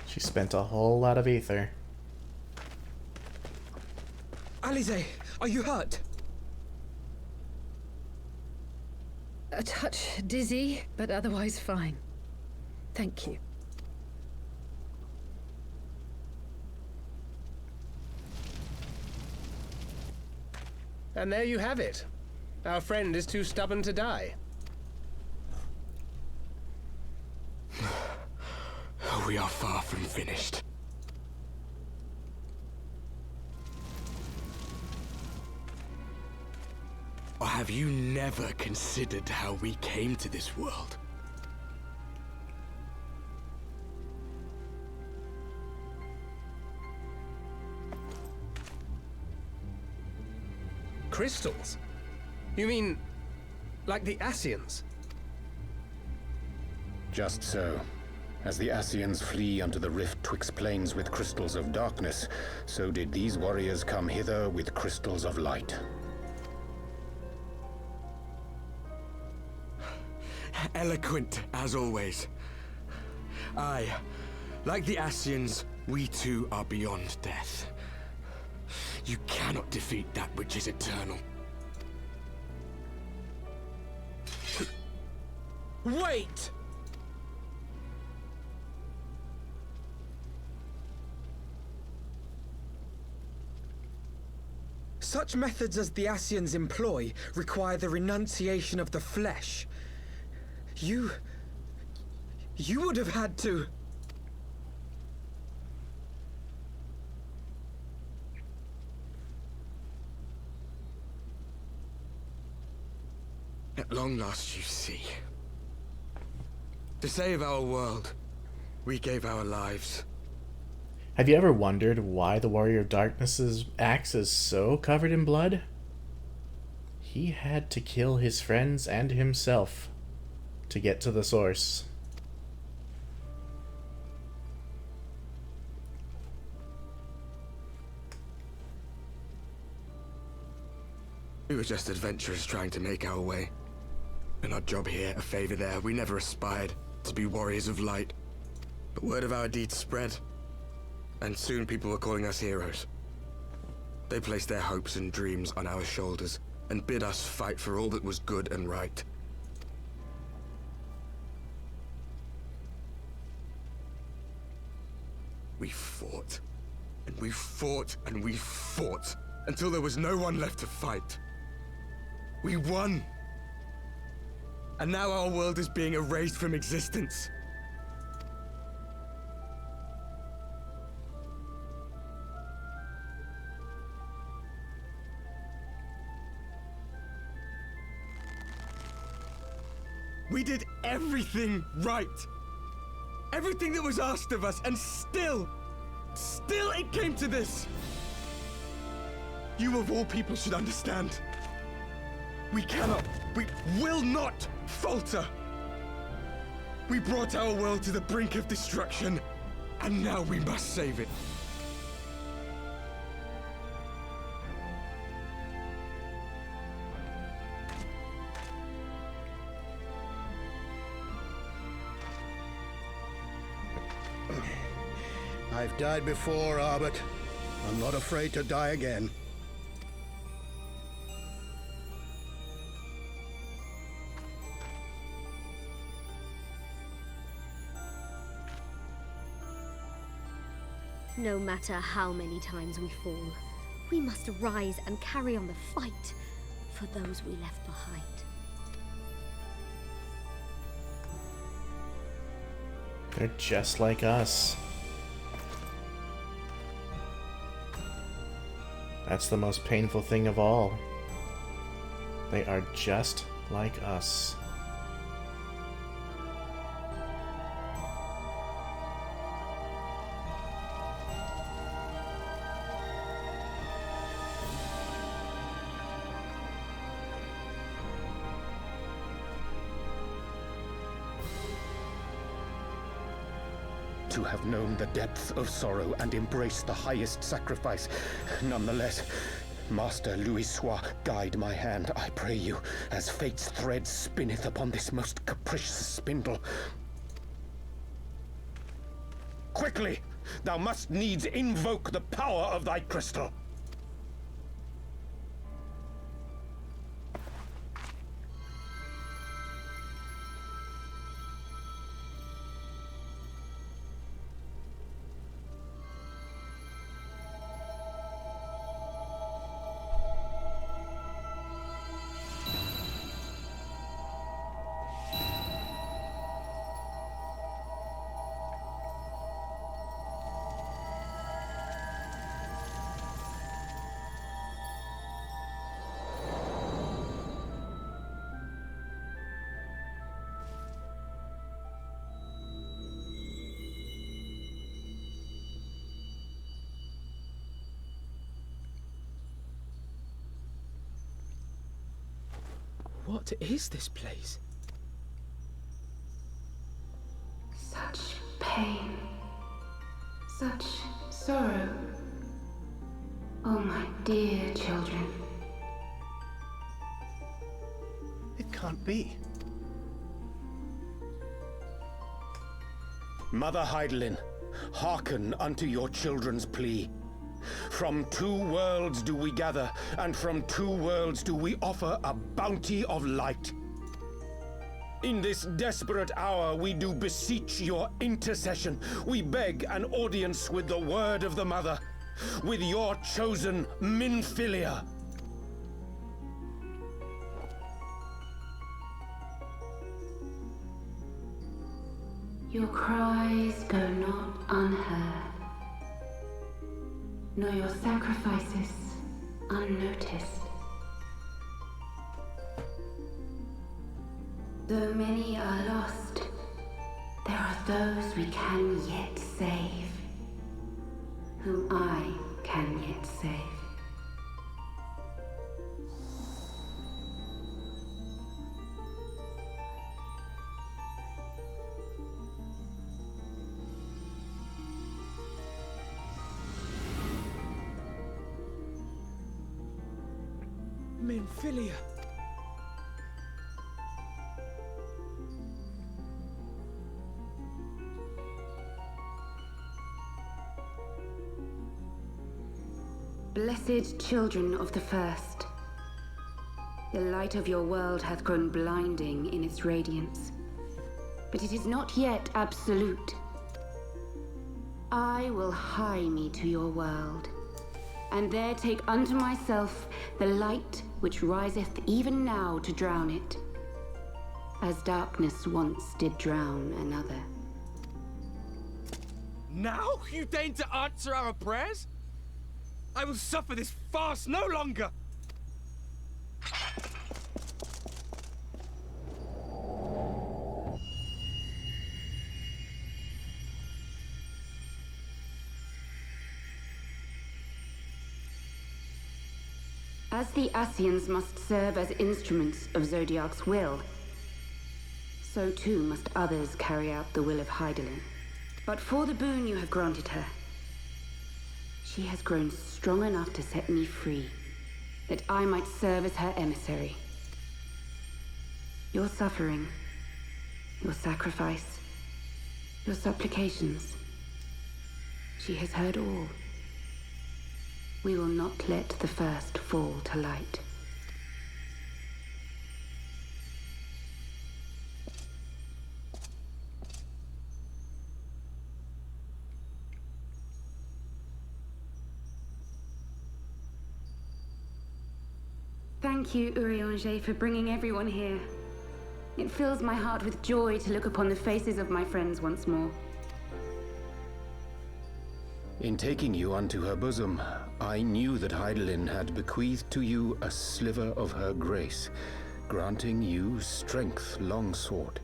She spent a whole lot of ether. Alize, are you hurt? A touch dizzy, but otherwise fine. Thank you. And there you have it. Our friend is too stubborn to die. We are far from finished. Or have you never considered how we came to this world? Crystals? You mean, like the Ascians? Just so. As the Ascians flee unto the rift twixt planes with crystals of darkness, so did these warriors come hither with crystals of light. Eloquent, as always. Aye, like the Ascians, we too are beyond death. You cannot defeat that which is eternal. Wait! Such methods as the Ascians employ require the renunciation of the flesh. You would have had to... At long last, you see. To save our world, we gave our lives. Have you ever wondered why the Warrior of Darkness's axe is so covered in blood? He had to kill his friends and himself to get to the source. We were just adventurers trying to make our way. An odd job here, a favor there. We never aspired to be warriors of light. But word of our deeds spread. And soon people were calling us heroes. They placed their hopes and dreams on our shoulders and bid us fight for all that was good and right. We fought, and we fought, and we fought, until there was no one left to fight. We won! And now our world is being erased from existence. We did everything right. Everything that was asked of us, and still it came to this. You of all people should understand. We will not falter. We brought our world to the brink of destruction, and now we must save it. I've died before, Arbet. I'm not afraid to die again. No matter how many times we fall, we must rise and carry on the fight for those we left behind. They're just like us. That's the most painful thing of all. They are just like us. to have known the depth of sorrow and embraced the highest sacrifice. Nonetheless, Master Louis-Sois, guide my hand, I pray you, as fate's thread spinneth upon this most capricious spindle. Quickly! Thou must needs invoke the power of thy crystal. What is this place? Such pain. Such sorrow. Oh, my dear children. It can't be. Mother Heidelin, hearken unto your children's plea. From two worlds do we gather, and from two worlds do we offer a bounty of light. In this desperate hour we do beseech your intercession. We beg an audience with the word of the Mother, with your chosen Minfilia. Your cries go not unheard, nor your sacrifices unnoticed. Though many are lost, there are those we can yet save, whom I can yet save. Minfilia. Blessed children of the First, the light of your world hath grown blinding in its radiance, but it is not yet absolute. I will hie me to your world, and there take unto myself the light which riseth even now to drown it, as darkness once did drown another. Now you deign to answer our prayers? I will suffer this farce no longer! As the Ascians must serve as instruments of Zodiark's will, so too must others carry out the will of Heidelin. But for the boon you have granted her, she has grown strong enough to set me free, that I might serve as her emissary. Your suffering, your sacrifice, your supplications, she has heard all. We will not let the first fall to light. Thank you, Urianger, for bringing everyone here. It fills my heart with joy to look upon the faces of my friends once more. In taking you unto her bosom, I knew that Heidelin had bequeathed to you a sliver of her grace, granting you strength long sought.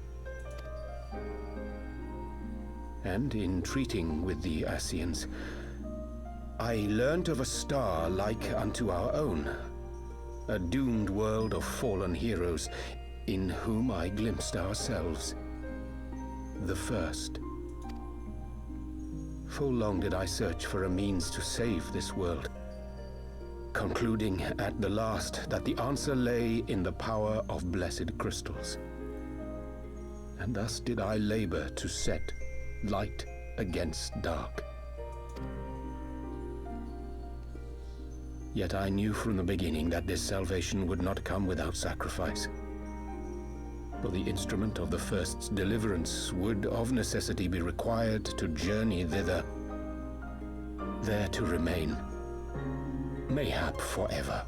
And in treating with the Ascians, I learnt of a star like unto our own, a doomed world of fallen heroes, in whom I glimpsed ourselves, the first. Full long did I search for a means to save this world, concluding at the last that the answer lay in the power of blessed crystals. And thus did I labor to set light against dark. Yet I knew from the beginning that this salvation would not come without sacrifice. For the instrument of the first's deliverance would of necessity be required to journey thither, there to remain, mayhap forever.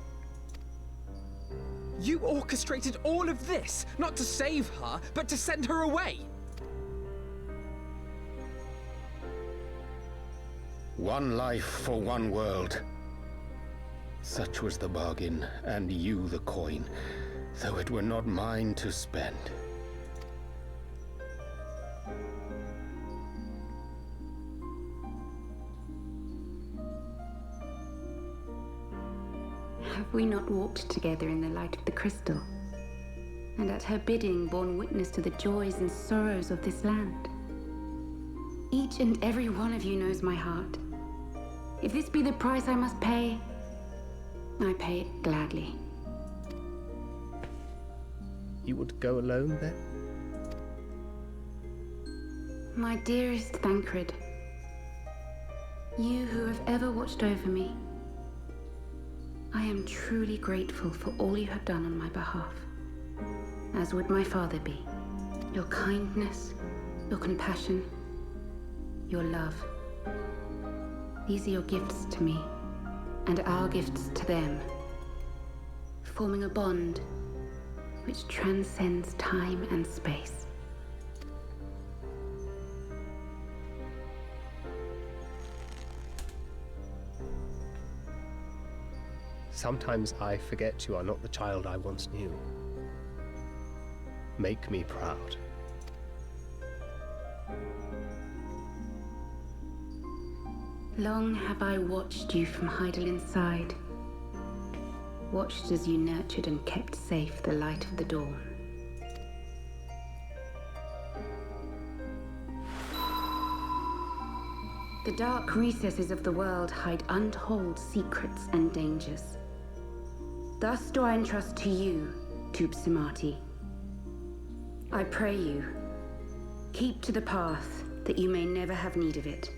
You orchestrated all of this, not to save her, but to send her away! One life for one world. Such was the bargain, and you the coin, though it were not mine to spend. Have we not walked together in the light of the crystal, and at her bidding borne witness to the joys and sorrows of this land? Each and every one of you knows my heart. If this be the price I must pay, I pay it gladly. You would go alone then? My dearest Thancred, you who have ever watched over me, I am truly grateful for all you have done on my behalf, as would my father be. Your kindness, your compassion, your love. These are your gifts to me, and our gifts to them, forming a bond which transcends time and space. Sometimes I forget you are not the child I once knew. Make me proud. Long have I watched you from Hydalin's side, watched as you nurtured and kept safe the light of the dawn. The dark recesses of the world hide untold secrets and dangers. Thus do I entrust to you, Tubsimati. I pray you, keep to the path that you may never have need of it.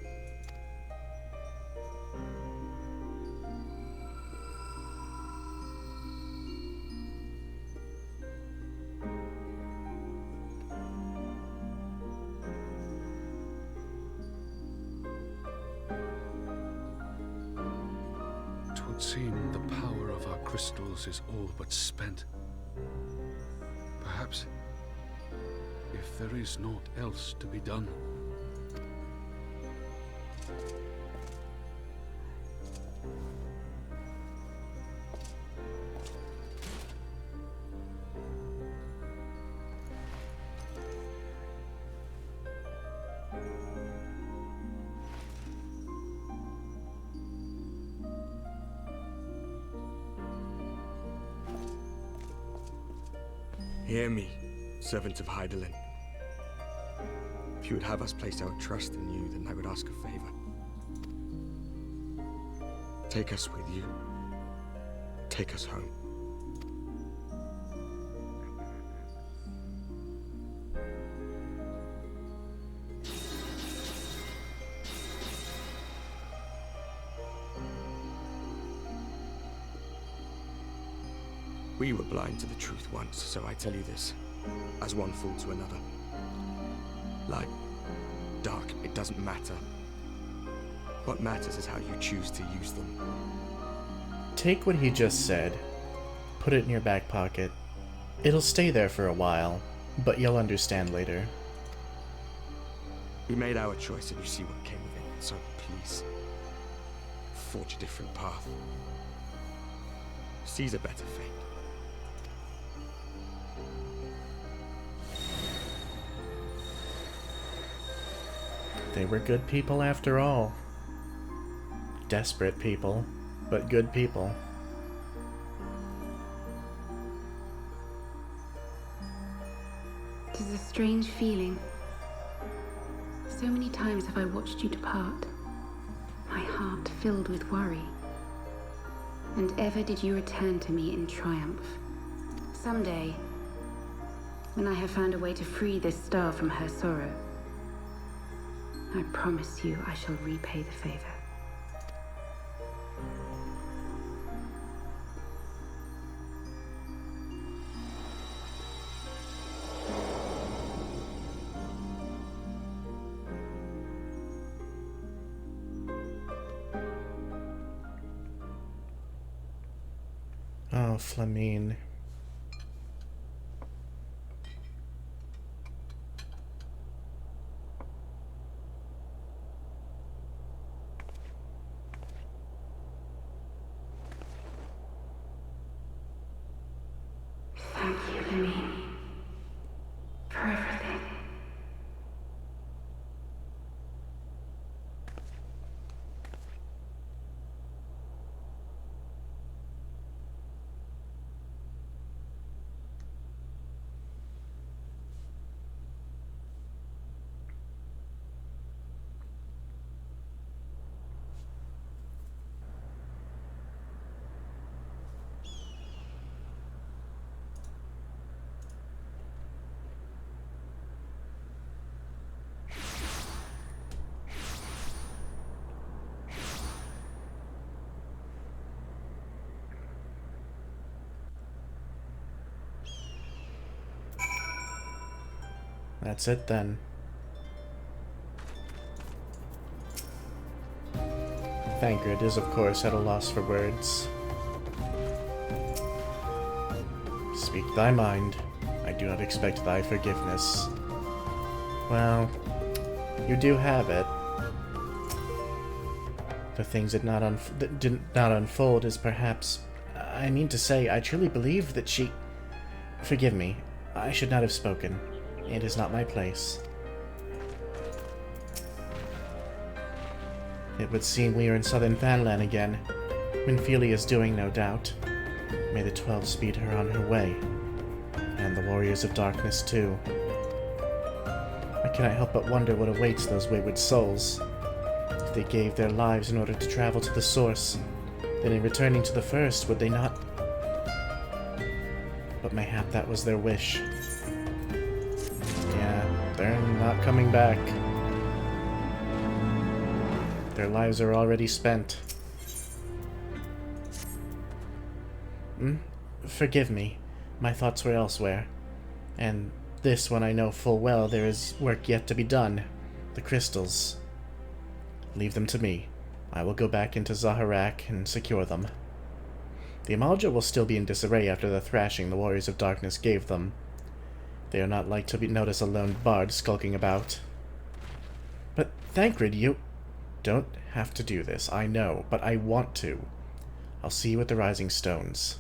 Seem the power of our crystals is all but spent. Perhaps, if there is naught else to be done. Hear me, servant of Hydaelyn. If you would have us place our trust in you, then I would ask a favor. Take us with you. Take us home. We were blind to the truth once, so I tell you this, as one fool to another. Light, dark, it doesn't matter. What matters is how you choose to use them. Take what he just said, put it in your back pocket. It'll stay there for a while, but you'll understand later. We made our choice and you see what came of it, so please, forge a different path. Seize a better fate. They were good people after all. Desperate people, but good people. It is a strange feeling. So many times have I watched you depart, my heart filled with worry. And ever did you return to me in triumph. Someday, when I have found a way to free this star from her sorrow, I promise you I shall repay the favor. Oh, Flamine. Thank you, Flamine, for everything. That's it then. Thancred is, of course, at a loss for words. Speak thy mind. I do not expect thy forgiveness. Well, you do have it. The things that did not unfold is perhaps... I mean to say, I truly believe that she... Forgive me. I should not have spoken. It is not my place. It would seem we are in southern Vanland again. Minfilia is doing, no doubt. May the 12 speed her on her way. And the Warriors of Darkness, too. I cannot help but wonder what awaits those wayward souls. If they gave their lives in order to travel to the source, then in returning to the first, would they not... But mayhap that was their wish. Yeah, they're not coming back. Their lives are already spent. Forgive me. My thoughts were elsewhere. And this when I know full well there is work yet to be done. The crystals. Leave them to me. I will go back into Zaharak and secure them. The Amalja will still be in disarray after the thrashing the Warriors of Darkness gave them. They are not like to notice a lone bard skulking about. But Thancred, you... Don't have to do this, I know, but I want to. I'll see you at the Rising Stones.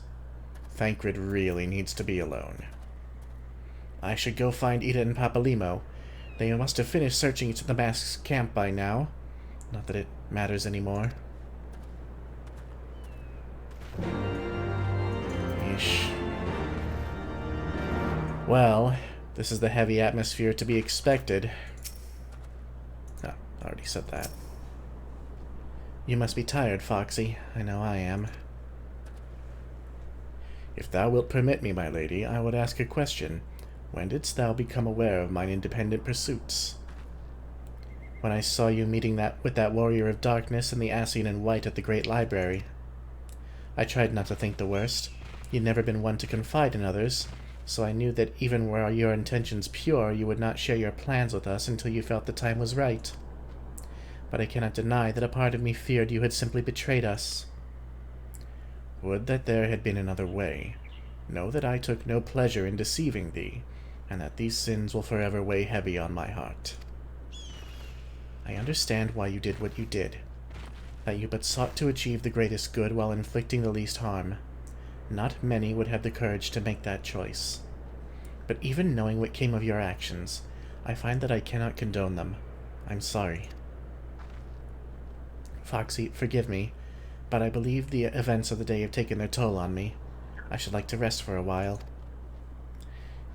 Thancred really needs to be alone. I should go find Ida and Papalimo. They must have finished searching the Mask's camp by now. Not that it matters anymore. Yeesh. Well, this is the heavy atmosphere to be expected. Oh, I already said that. You must be tired, Foxy. I know I am. If thou wilt permit me, my lady, I would ask a question. When didst thou become aware of mine independent pursuits? When I saw you meeting with that warrior of darkness and the Ascian in white at the Great Library. I tried not to think the worst. You'd never been one to confide in others, so I knew that even were your intentions pure, you would not share your plans with us until you felt the time was right. But I cannot deny that a part of me feared you had simply betrayed us. Would that there had been another way. Know that I took no pleasure in deceiving thee, and that these sins will forever weigh heavy on my heart. I understand why you did what you did, that you but sought to achieve the greatest good while inflicting the least harm. Not many would have the courage to make that choice. But even knowing what came of your actions, I find that I cannot condone them. I'm sorry. Foxy, forgive me, but I believe the events of the day have taken their toll on me. I should like to rest for a while.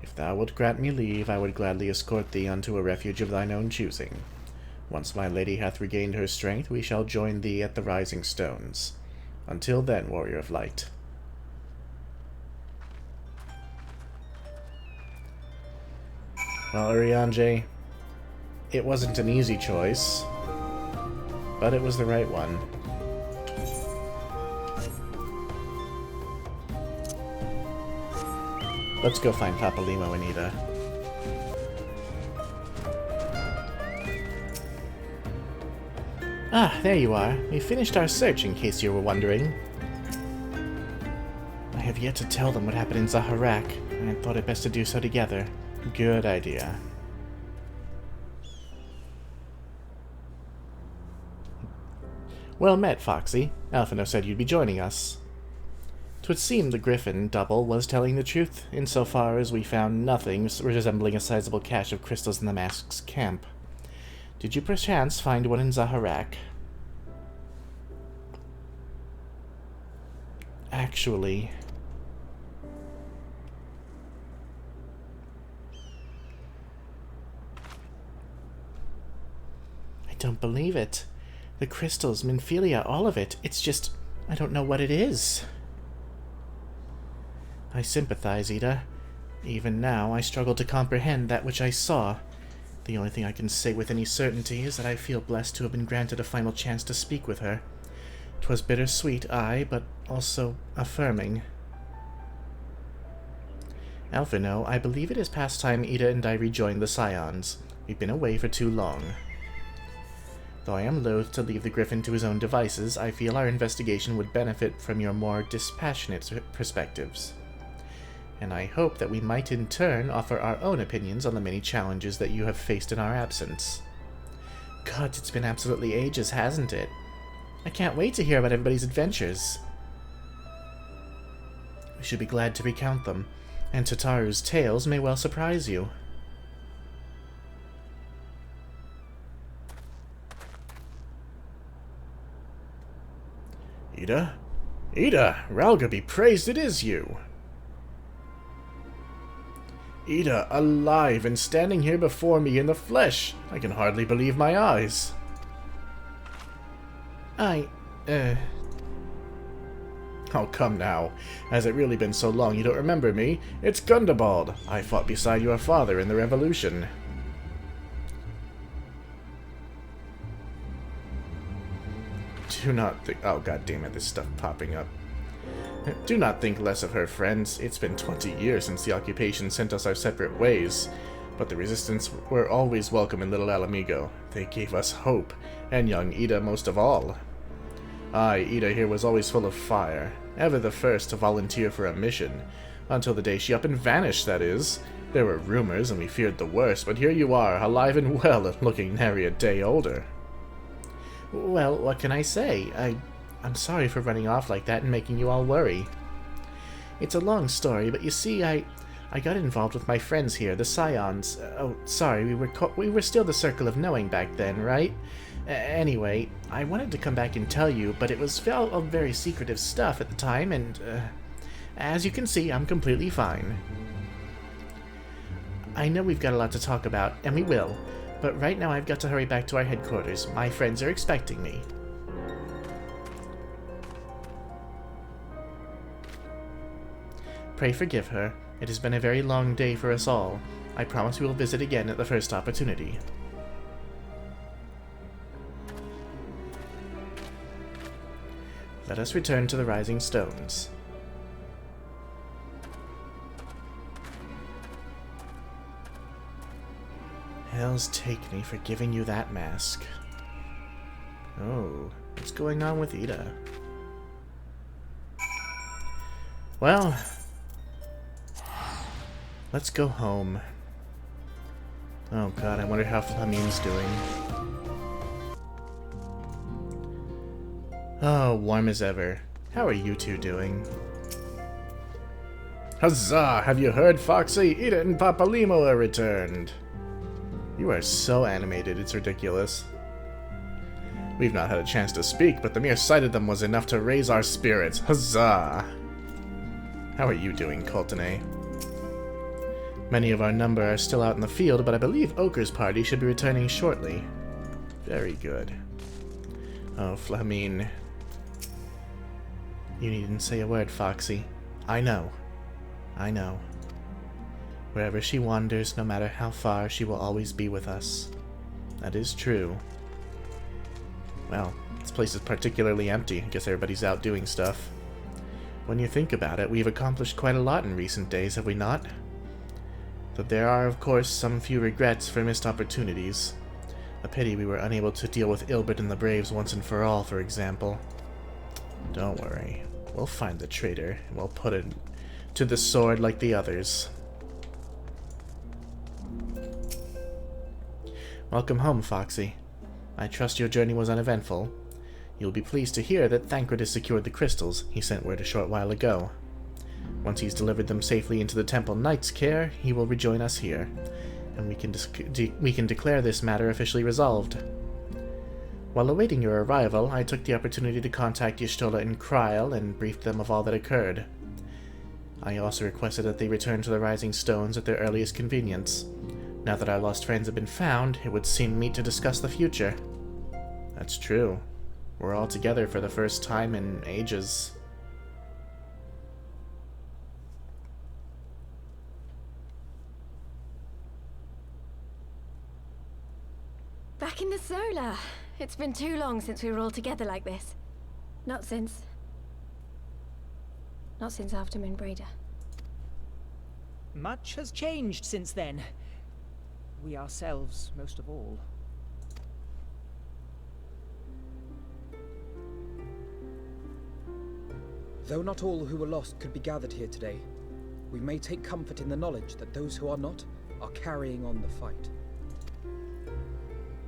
If thou wilt grant me leave, I would gladly escort thee unto a refuge of thine own choosing. Once my lady hath regained her strength, we shall join thee at the Rising Stones. Until then, Warrior of Light. Well, Urianger, it wasn't an easy choice, but it was the right one. Let's go find Papalimo and Ida. Ah, there you are. We finished our search, in case you were wondering. I have yet to tell them what happened in Zaharak, and I thought it best to do so together. Good idea. Well met, Foxy. Alphino said you'd be joining us. 'Twould seem the Griffin double was telling the truth, insofar as we found nothing resembling a sizable cache of crystals in the Mask's camp. Did you perchance find one in Zaharak? Actually... I don't believe it. The crystals, Minfilia, all of it. It's just... I don't know what it is. I sympathize, Ida. Even now, I struggle to comprehend that which I saw. The only thing I can say with any certainty is that I feel blessed to have been granted a final chance to speak with her. 'Twas bittersweet, aye, but also affirming. Alphino, I believe it is past time Ida and I rejoined the Scions. We've been away for too long. Though I am loath to leave the Griffin to his own devices, I feel our investigation would benefit from your more dispassionate perspectives. And I hope that we might in turn offer our own opinions on the many challenges that you have faced in our absence. God, it's been absolutely ages, hasn't it? I can't wait to hear about everybody's adventures. We should be glad to recount them, and Tataru's tales may well surprise you. Ida? Ida! Ralga be praised, it is you! Ida, alive and standing here before me in the flesh! I can hardly believe my eyes. Oh, come now. Has it really been so long you don't remember me? It's Gundabald. I fought beside your father in the Revolution. Do not think... Oh, god damn it, this stuff popping up. Do not think less of her, friends. It's been 20 years since the occupation sent us our separate ways. But the Resistance were always welcome in Little Alamigo. They gave us hope, and young Ida most of all. Aye, Ida here was always full of fire, ever the first to volunteer for a mission. Until the day she up and vanished, that is. There were rumors, and we feared the worst, but here you are, alive and well, and looking nary a day older. Well, what can I say? I'm sorry for running off like that and making you all worry. It's a long story, but you see, I got involved with my friends here, the Scions. Oh, sorry, we were still the Circle of Knowing back then, right? Anyway, I wanted to come back and tell you, but it was all very secretive stuff at the time, and as you can see, I'm completely fine. I know we've got a lot to talk about, and we will, but right now I've got to hurry back to our headquarters. My friends are expecting me. Pray forgive her. It has been a very long day for us all. I promise we will visit again at the first opportunity. Let us return to the Rising Stones. Hell's take me for giving you that mask. Oh, what's going on with Ida? Well, let's go home. Oh god, I wonder how Flamine's doing. Oh, warm as ever. How are you two doing? Huzzah! Have you heard, Foxy? Ida and Papalimo are returned! You are so animated, it's ridiculous. We've not had a chance to speak, but the mere sight of them was enough to raise our spirits. Huzzah! How are you doing, Coltene? Many of our number are still out in the field, but I believe Ochre's party should be returning shortly. Very good. Oh, Flamine. You needn't say a word, Foxy. I know. I know. Wherever she wanders, no matter how far, she will always be with us. That is true. Well, this place is particularly empty. I guess everybody's out doing stuff. When you think about it, we've accomplished quite a lot in recent days, have we not? But there are, of course, some few regrets for missed opportunities. A pity we were unable to deal with Ilbert and the Braves once and for all, for example. Don't worry. We'll find the traitor, and we'll put it to the sword like the others. Welcome home, Foxy. I trust your journey was uneventful. You'll be pleased to hear that Thancred has secured the crystals he sent word a short while ago. Once he's delivered them safely into the Temple Knight's care, he will rejoin us here, and we can declare this matter officially resolved. While awaiting your arrival, I took the opportunity to contact Y'shtola and Kryl and briefed them of all that occurred. I also requested that they return to the Rising Stones at their earliest convenience. Now that our lost friends have been found, it would seem meet to discuss the future. That's true. We're all together for the first time in ages. Back in the Solar. It's been too long since we were all together like this. Not since after Moonbreeder. Much has changed since then. We ourselves, most of all. Though not all who were lost could be gathered here today, we may take comfort in the knowledge that those who are not are carrying on the fight.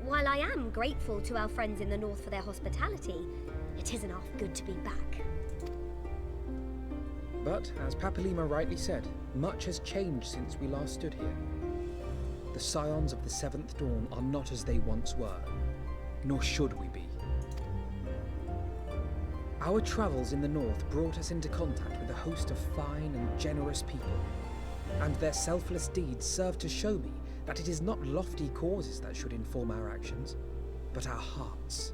While I am grateful to our friends in the north for their hospitality, it isn't half good to be back. But, as Papalima rightly said, much has changed since we last stood here. The Scions of the Seventh Dawn are not as they once were, nor should we be. Our travels in the north brought us into contact with a host of fine and generous people, and their selfless deeds serve to show me that it is not lofty causes that should inform our actions, but our hearts.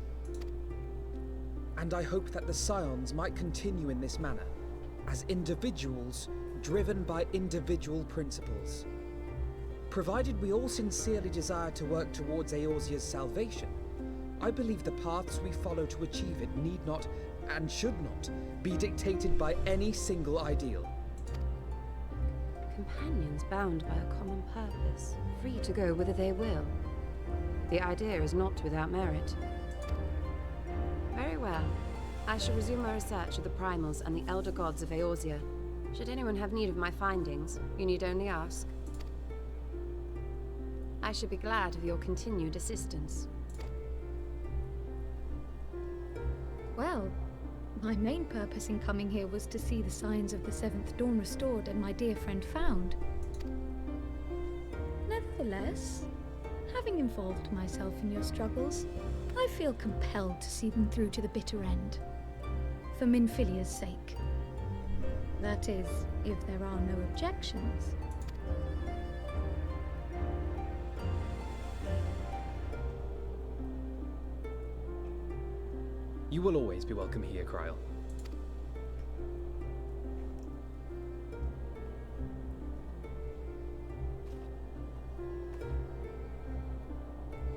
And I hope that the Scions might continue in this manner, as individuals driven by individual principles. Provided we all sincerely desire to work towards Eorzea's salvation, I believe the paths we follow to achieve it need not, and should not, be dictated by any single ideal. Companions bound by a common purpose, free to go whither they will. The idea is not without merit. Very well. I shall resume my research of the primals and the elder gods of Eorzea. Should anyone have need of my findings, you need only ask. I should be glad of your continued assistance. Well, my main purpose in coming here was to see the signs of the Seventh Dawn restored and my dear friend found. Nevertheless, having involved myself in your struggles, I feel compelled to see them through to the bitter end. For Minfilia's sake. That is, if there are no objections. You will always be welcome here, Kryl.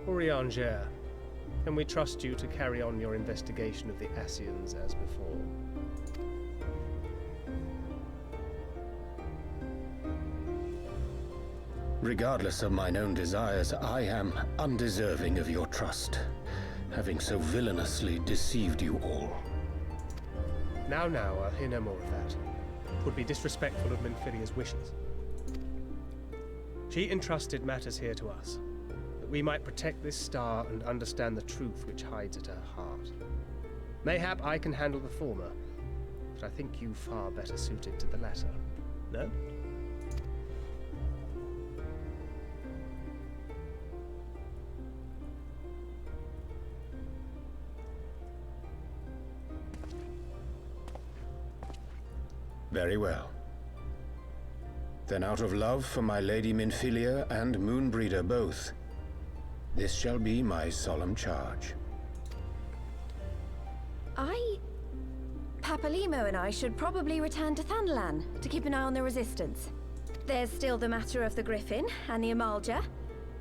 Urianger, can we trust you to carry on your investigation of the Ascians as before? Regardless of mine own desires, I am undeserving of your trust, having so villainously deceived you all. Now, I'll hear no more of that. It would be disrespectful of Minfilia's wishes. She entrusted matters here to us, that we might protect this star and understand the truth which hides at her heart. Mayhap I can handle the former, but I think you far better suited to the latter. No? Very well. Then out of love for my Lady Minfilia and Moonbreeder both, This shall be my solemn charge. Papalimo and I should probably return to Thanalan to keep an eye on the Resistance. There's still the matter of the Griffin and the Amalja,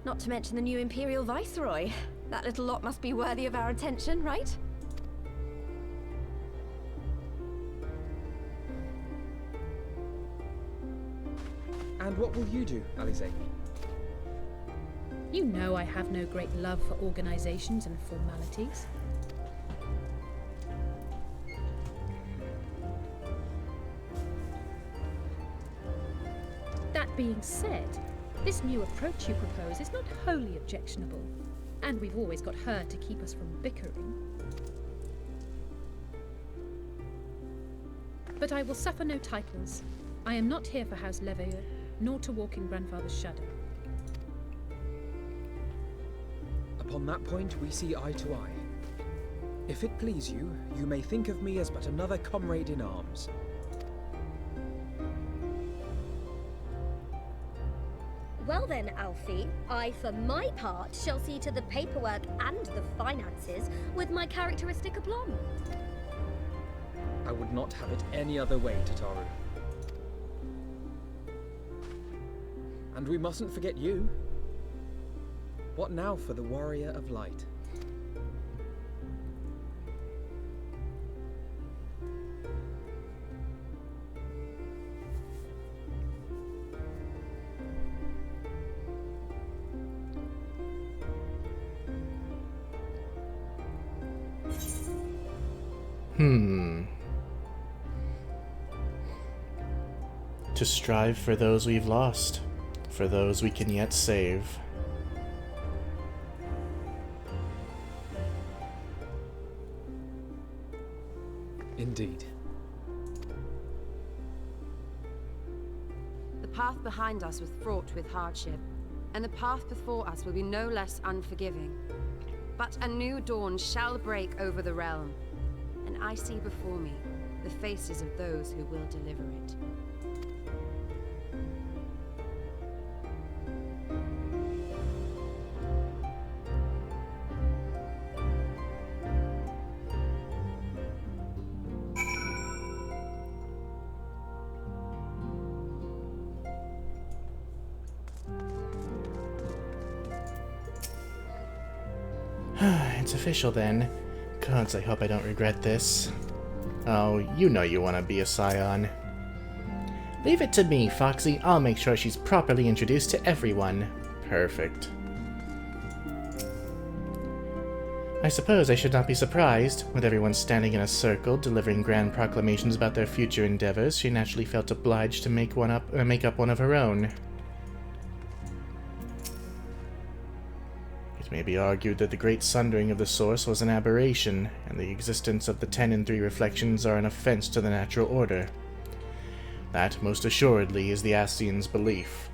not to mention the new Imperial Viceroy. That little lot must be worthy of our attention, right? And what will you do, Alize? You know I have no great love for organizations and formalities. That being said, this new approach you propose is not wholly objectionable, and we've always got her to keep us from bickering. But I will suffer no titles. I am not here for House Leveilleur, nor to walk in Grandfather's shadow. Upon that point, we see eye to eye. If it please you, you may think of me as but another comrade in arms. Well then, Alfie, I for my part shall see to the paperwork and the finances with my characteristic aplomb. I would not have it any other way, Tataru. And we mustn't forget you. What now for the Warrior of Light? To strive for those we've lost, for those we can yet save. Indeed. The path behind us was fraught with hardship, and the path before us will be no less unforgiving. But a new dawn shall break over the realm, and I see before me the faces of those who will deliver it. It's official then. Gods, I hope I don't regret this. Oh, you know you want to be a scion. Leave it to me, Foxy. I'll make sure she's properly introduced to everyone. Perfect. I suppose I should not be surprised. With everyone standing in a circle, delivering grand proclamations about their future endeavors, she naturally felt obliged to make up one of her own. It may be argued that the great sundering of the source was an aberration, and the existence of the 10 and 3 reflections are an offense to the natural order. That, most assuredly, is the Ascians' belief.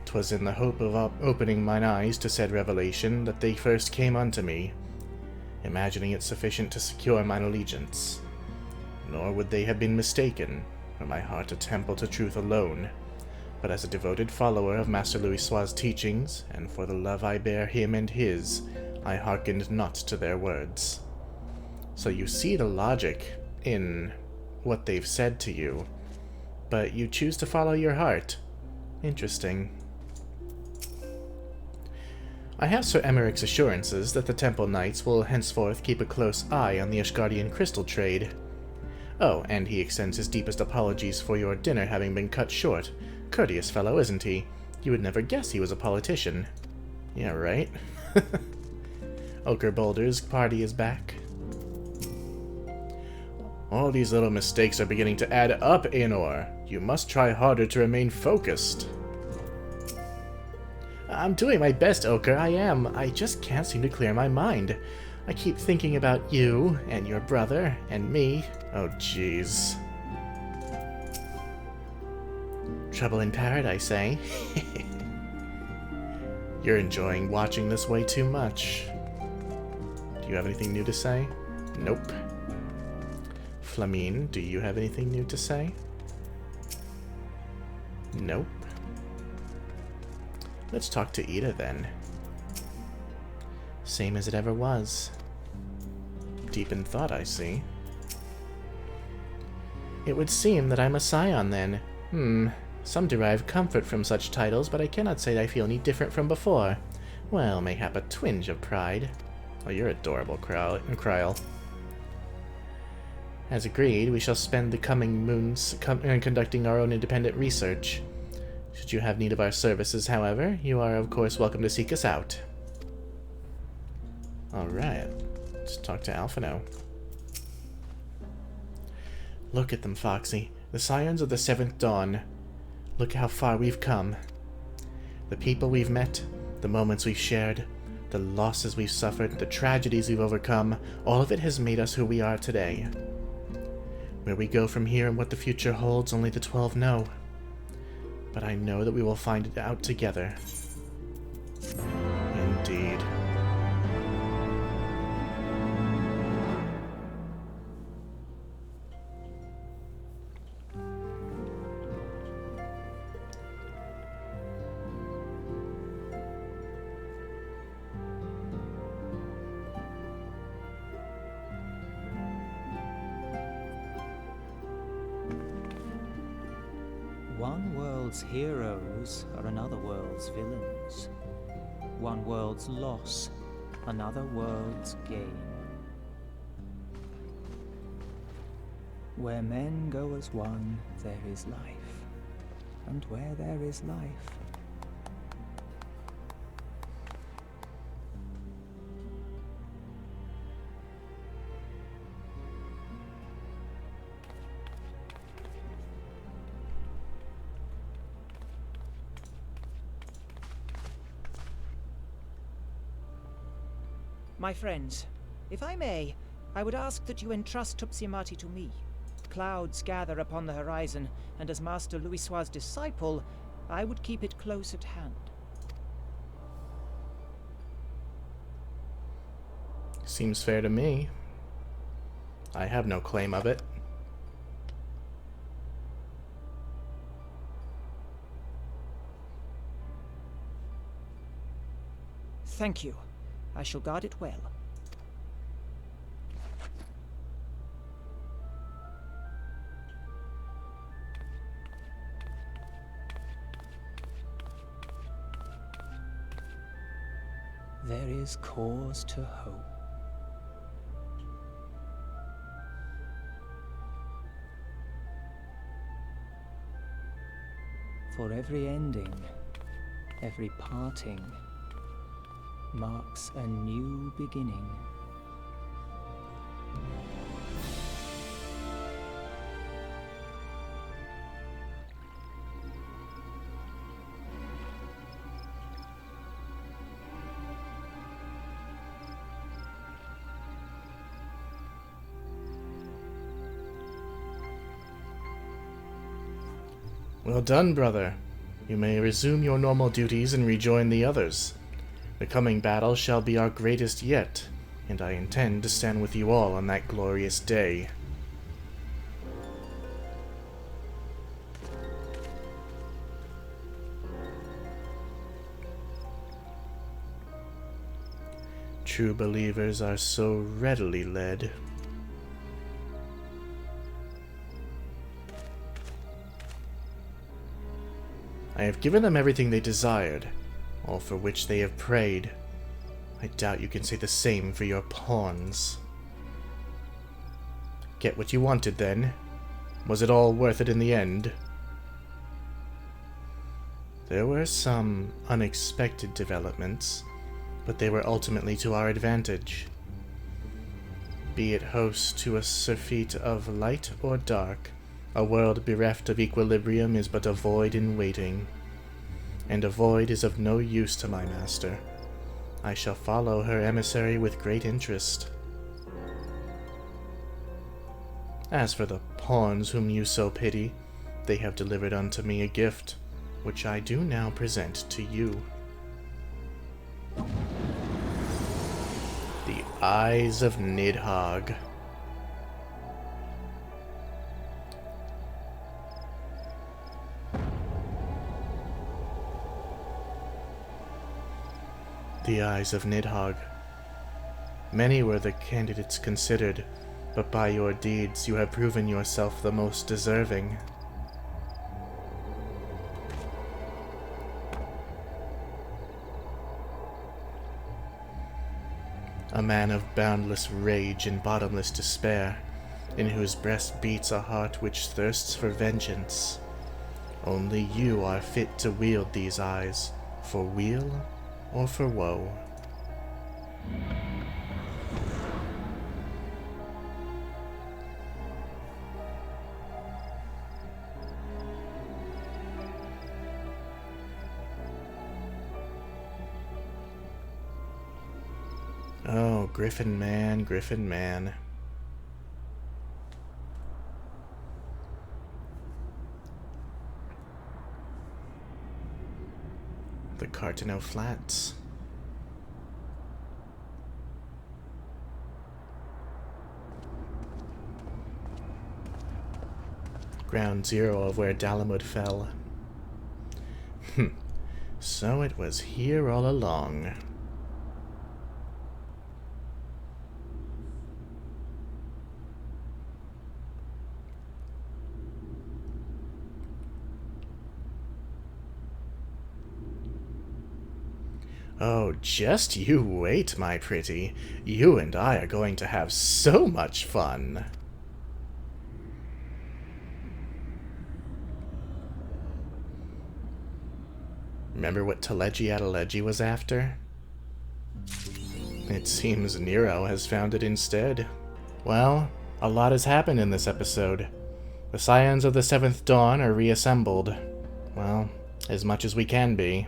'Twas in the hope of opening mine eyes to said revelation that they first came unto me, imagining it sufficient to secure mine allegiance. Nor would they have been mistaken, were my heart a temple to truth alone. But as a devoted follower of Master Louisoix's teachings, and for the love I bear him and his, I hearkened not to their words. So you see the logic in what they've said to you, but you choose to follow your heart. Interesting. I have Sir Emmerich's assurances that the Temple Knights will henceforth keep a close eye on the Ashgardian crystal trade. Oh, and he extends his deepest apologies for your dinner having been cut short. Courteous fellow, isn't he? You would never guess he was a politician. Yeah, right? Ochre Boulder's party is back. All these little mistakes are beginning to add up, Aenor. You must try harder to remain focused. I'm doing my best, Ochre, I am. I just can't seem to clear my mind. I keep thinking about you, and your brother, and me. Oh, jeez. Trouble in paradise, eh? You're enjoying watching this way too much. Do you have anything new to say? Nope. Flamine, do you have anything new to say? Nope. Let's talk to Ida then. Same as it ever was. Deep in thought, I see. It would seem that I'm a scion, then. Some derive comfort from such titles, but I cannot say I feel any different from before. Well, mayhap a twinge of pride. Oh, you're adorable, Kryl. As agreed, we shall spend the coming moons conducting our own independent research. Should you have need of our services, however, you are of course welcome to seek us out. Alright, let's talk to Alphino. Look at them, Foxy. The Scions of the Seventh Dawn. Look how far we've come. The people we've met, the moments we've shared, the losses we've suffered, the tragedies we've overcome, all of it has made us who we are today. Where we go from here and what the future holds, only the 12 know. But I know that we will find it out together. Indeed. One world's heroes are another world's villains. One world's loss, another world's gain. Where men go as one, there is life. And where there is life, my friends, if I may, I would ask that you entrust Tupsimati to me. Clouds gather upon the horizon, and as Master Louisoix's disciple, I would keep it close at hand. Seems fair to me. I have no claim of it. Thank you. I shall guard it well. There is cause to hope. For every ending, every parting, marks a new beginning. Well done, brother. You may resume your normal duties and rejoin the others. The coming battle shall be our greatest yet, and I intend to stand with you all on that glorious day. True believers are so readily led. I have given them everything they desired, all for which they have prayed. I doubt you can say the same for your pawns. Get what you wanted, then? Was it all worth it in the end? There were some unexpected developments, but they were ultimately to our advantage. Be it host to a surfeit of light or dark, a world bereft of equilibrium is but a void in waiting. And a void is of no use to my master. I shall follow her emissary with great interest. As for the pawns whom you so pity, they have delivered unto me a gift, which I do now present to you. The Eyes of Nidhogg. The Eyes of Nidhogg. Many were the candidates considered, but by your deeds you have proven yourself the most deserving. A man of boundless rage and bottomless despair, in whose breast beats a heart which thirsts for vengeance. Only you are fit to wield these eyes, for weal or for woe. Oh, Griffin man, Griffin man. The Cartano Flats. Ground zero of where Dalamud fell. So it was here all along. Oh, just you wait, my pretty. You and I are going to have so much fun. Remember what Teleji Adeleji was after? It seems Nero has found it instead. Well, a lot has happened in this episode. The Scions of the Seventh Dawn are reassembled. Well, as much as we can be.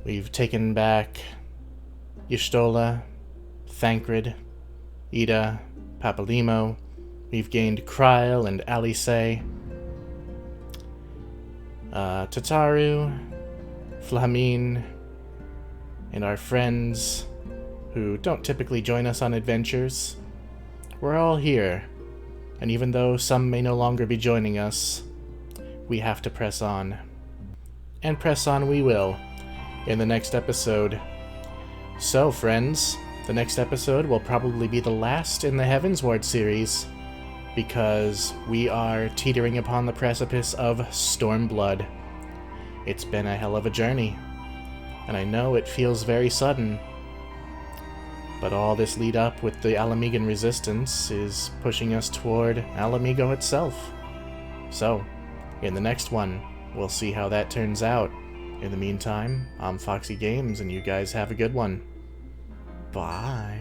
We've taken back Y'shtola, Thancred, Ida, Papalimo. We've gained Kryl and Alice, Tataru, Flamine, and our friends who don't typically join us on adventures. We're all here, and even though some may no longer be joining us, we have to press on. And press on we will in the next episode. So, friends, the next episode will probably be the last in the Heavensward series, because we are teetering upon the precipice of Stormblood. It's been a hell of a journey, and I know it feels very sudden, but all this lead up with the Alamigan resistance is pushing us toward Alamigo itself. So, in the next one, we'll see how that turns out. In the meantime, I'm Foxy Games, and you guys have a good one. Bye.